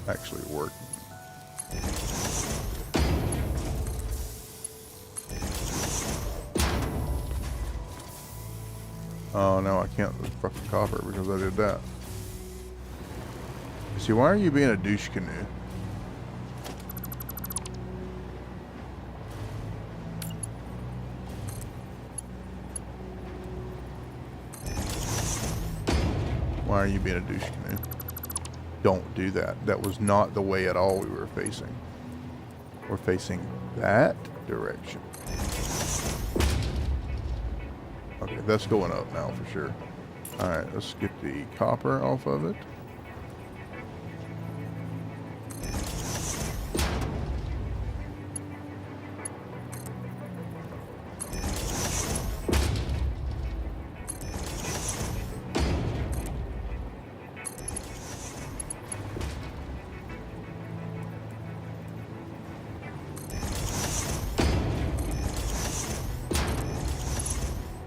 actually working. Oh, no, I can't fuck the copper because I did that. See, why are you being a douche canoe? Why are you being a douche canoe? Don't do that. That was not the way at all we were facing. We're facing that direction. Okay, that's going up now for sure. Alright, let's get the copper off of it.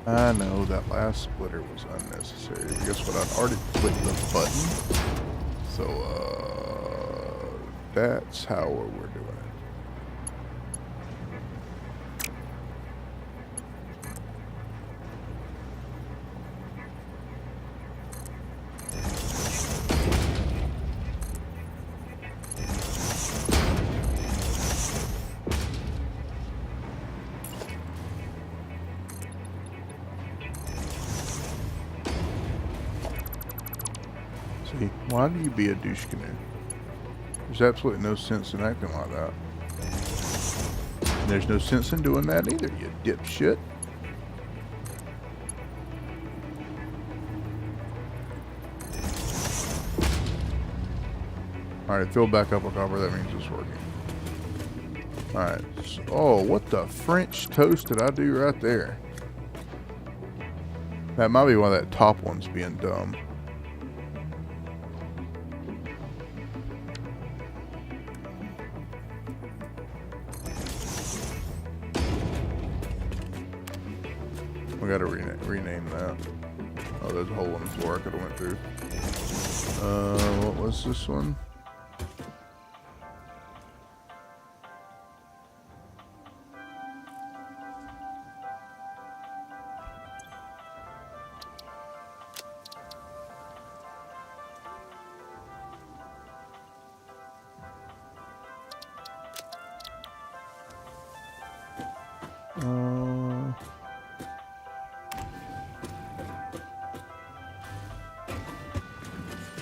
I know that last splitter was unnecessary. But guess what? I'd already clicked the button. So, that's how we're doing it. See, why do you be a douche canoe? There's absolutely no sense in acting like that. And there's no sense in doing that either, you dipshit. Alright, fill back up with copper, that means it's working. Alright, so, oh, what the French toast did I do right there? That might be why that top one's being dumb. We gotta rename that. Oh, there's a hole in the floor I could have went through. What was this one?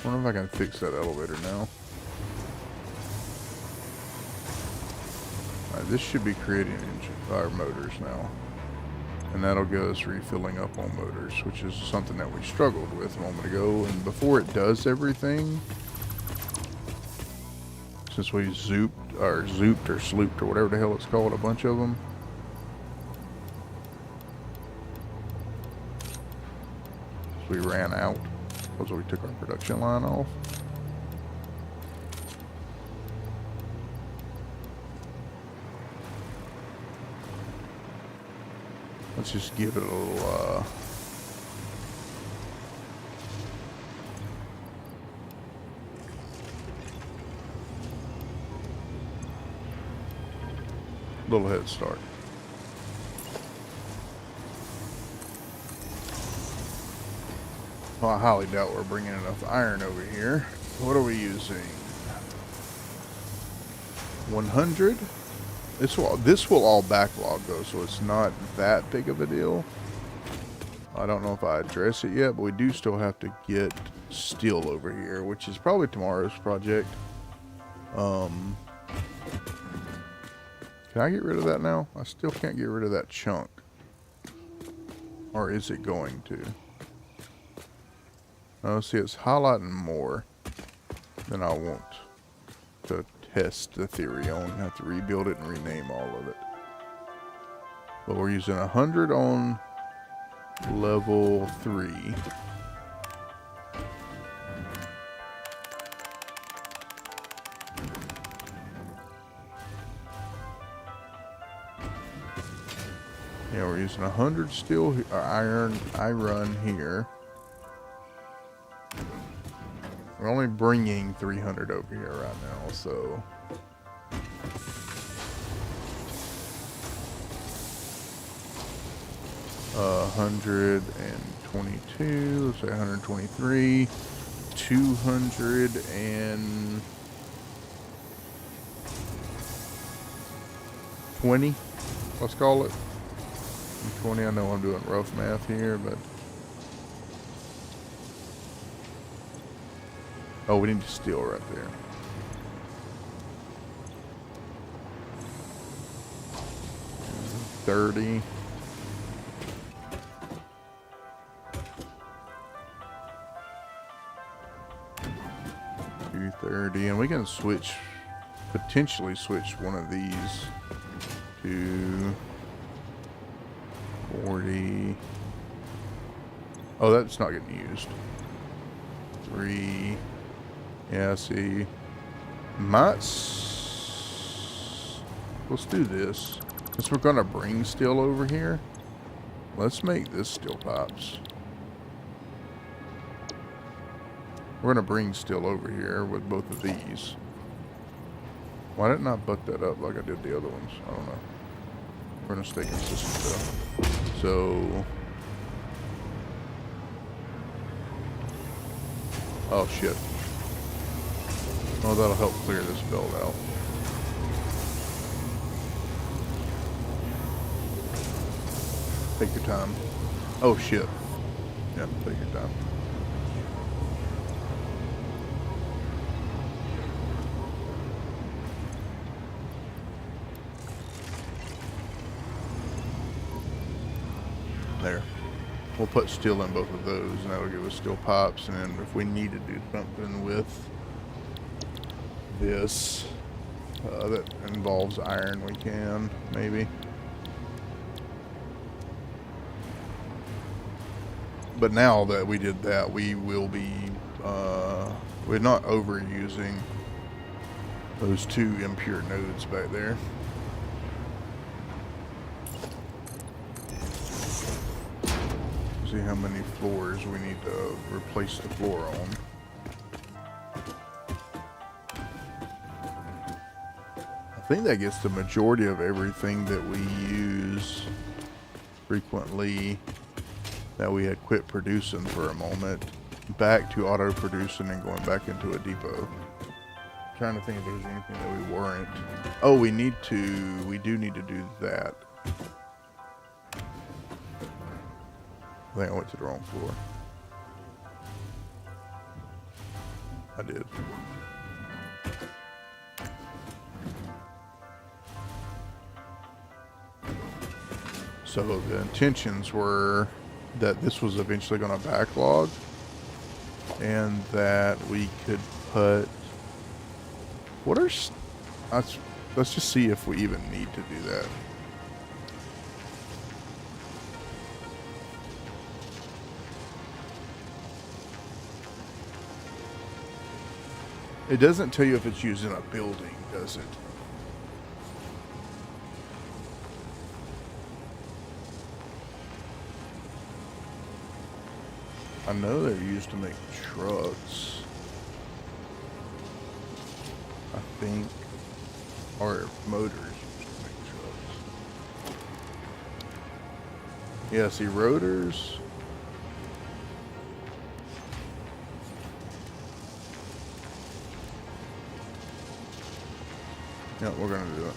I wonder if I can fix that elevator now. Alright, this should be creating motors now. And that'll get us refilling up on motors, which is something that we struggled with a moment ago. And before it does everything, since we zooped or slooped or whatever the hell it's called, a bunch of them. So we ran out. So we took our production line off. Let's just give it a little head start. Well, I highly doubt we're bringing enough iron over here What are we using? 100? This will all backlog though, so it's not that big of a deal. I don't know if I address it yet, but we do still have to get steel over here, which is probably tomorrow's project. Can I get rid of that now? I still can't get rid of that chunk. Or is it going to? Oh, see, it's highlighting more than I want to test the theory on. I have to rebuild it and rename all of it. But we're using 100 on level 3. Yeah, we're using 100 steel iron here. We're only bringing 300 over here right now, so 122, let's say 123, 220, let's call it. 20, I know I'm doing rough math here, but oh, we need steel right there. $30. $230, and we can potentially switch one of these to 40. Oh, that's not getting used. 3. Yeah, see. Let's do this. Since we're gonna bring steel over here, let's make this steel pipes. We're gonna bring steel over here with both of these. Why didn't I butt that up like I did the other ones? I don't know. We're gonna stay consistent though. So, oh shit. Oh, that'll help clear this build out. Take your time. Oh shit. Yeah, take your time. There. We'll put steel in both of those, and that'll give us steel pipes, and then if we need to do something with this that involves iron, we can, maybe. But now that we did that, we will be, we're not overusing those 2 impure nodes back there. See how many floors we need to replace the floor on. I think that gets the majority of everything that we use frequently that we had quit producing for a moment back to auto producing and going back into a depot. I'm trying to think if there's anything that we weren't. Oh, we do need to do that. I think I went to the wrong floor. I did. So the intentions were that this was eventually going to backlog, and that we could put let's just see if we even need to do that. It doesn't tell you if it's used in a building, does it? I know they're used to make trucks, I think, or motors used to make trucks. Yeah, see, rotors. Yeah, we're gonna do it.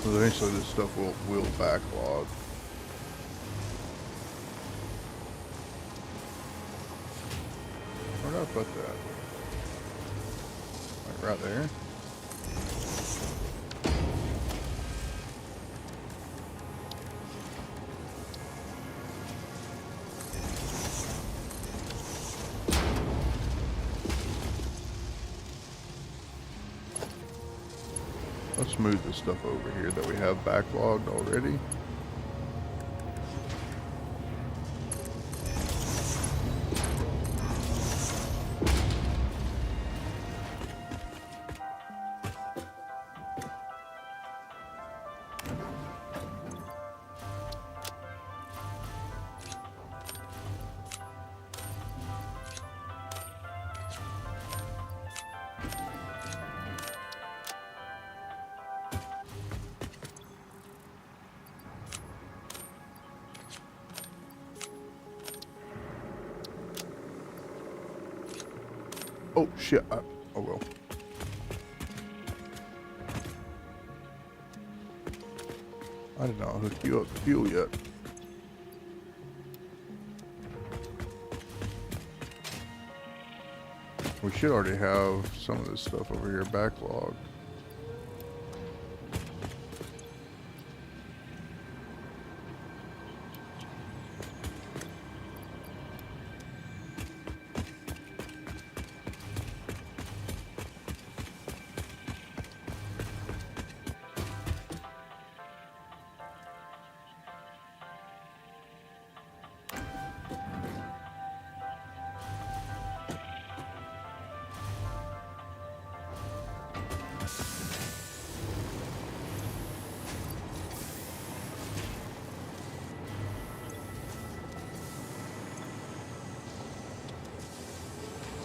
So eventually this stuff will backlog. Where did I put that? Like right there? Let's move this stuff over here that we have backlogged already. Oh shit, oh well. I did not hook you up to fuel yet. We should already have some of this stuff over here backlogged.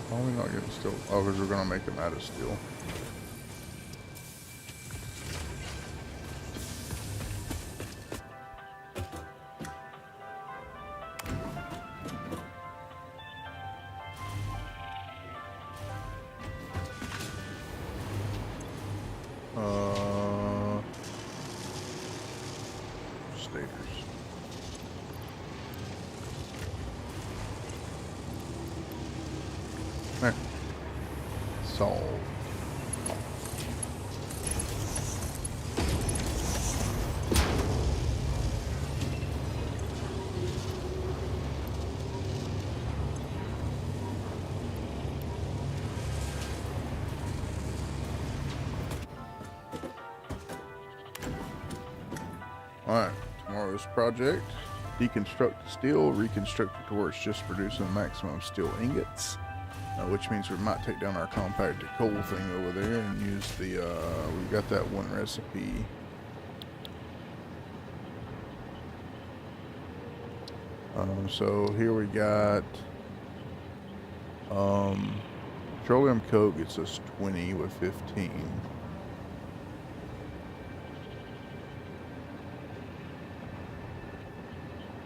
Why are we not getting steel? Oh, because we're going to make them out of steel. Stators. There. Solved. Alright, tomorrow's project. Deconstruct the steel, reconstruct it to where it's just producing maximum steel ingots. Which means we might take down our compacted coal thing over there and use the, we've got that one recipe. So here we got, petroleum coke gets us 20 with 15.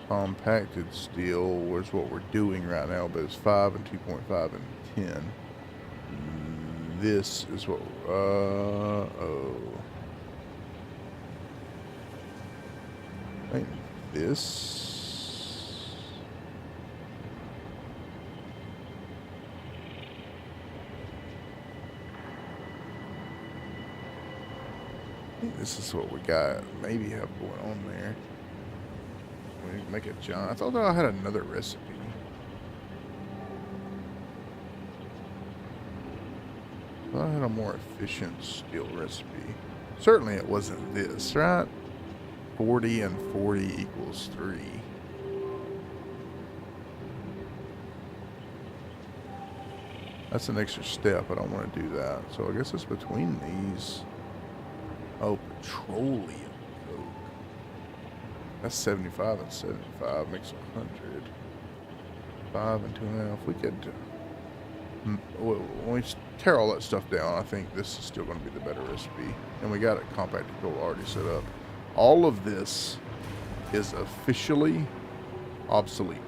Compacted steel was what we're doing right now, but it's 5 and 2.5 and 10. This is what, I think this, I think this is what we got, maybe have going on there. We need to make a giant. I thought that I had another recipe. I thought I had a more efficient steel recipe. Certainly it wasn't this, right? 40 and 40 equals 3. That's an extra step. I don't want to do that. So I guess it's between these. Oh, petroleum coke. That's 75 and 75 makes 100. 5 and 2.5. We could, when we tear all that stuff down, I think this is still going to be the better recipe. And we got a compact control already set up. All of this is officially obsolete.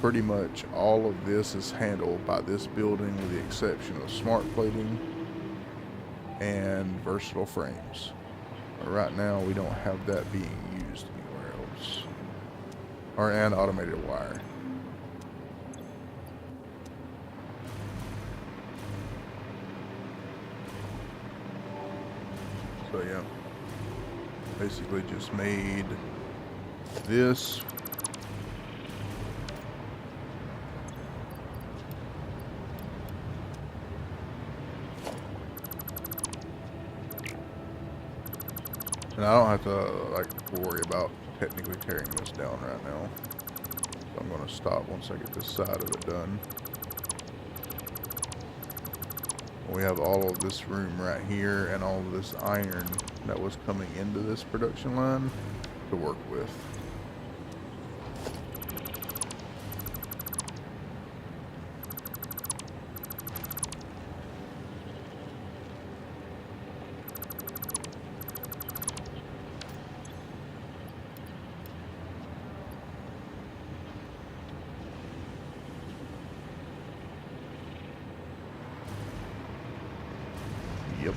Pretty much all of this is handled by this building with the exception of smart plating and versatile frames. But right now we don't have that being used anywhere else. And automated wire. So yeah, basically just made this. And I don't have to like worry about technically tearing this down right now. So I'm going to stop once I get this side of it done. We have all of this room right here and all of this iron that was coming into this production line to work with. Yep.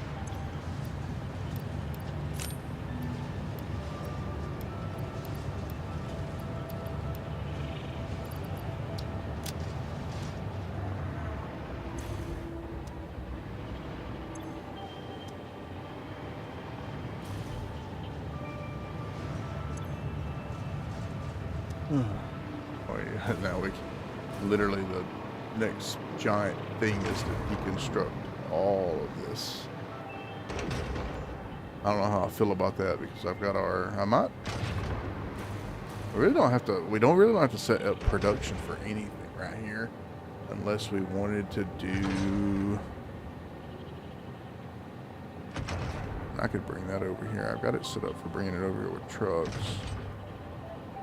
Oh yeah, now we can, literally the next giant thing is to deconstruct all of this. I don't know how I feel about that because I've got we really don't have to set up production for anything right here unless we wanted to do. I could bring that over here. I've got it set up for bringing it over here with trucks.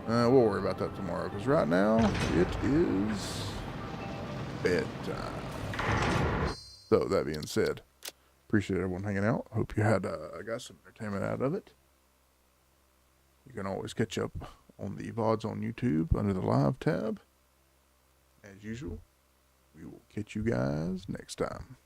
We'll worry about that tomorrow because right now it is bedtime. So that being said, appreciate everyone hanging out. Hope you had got some entertainment out of it. You can always catch up on the VODs on YouTube under the live tab. As usual, we will catch you guys next time.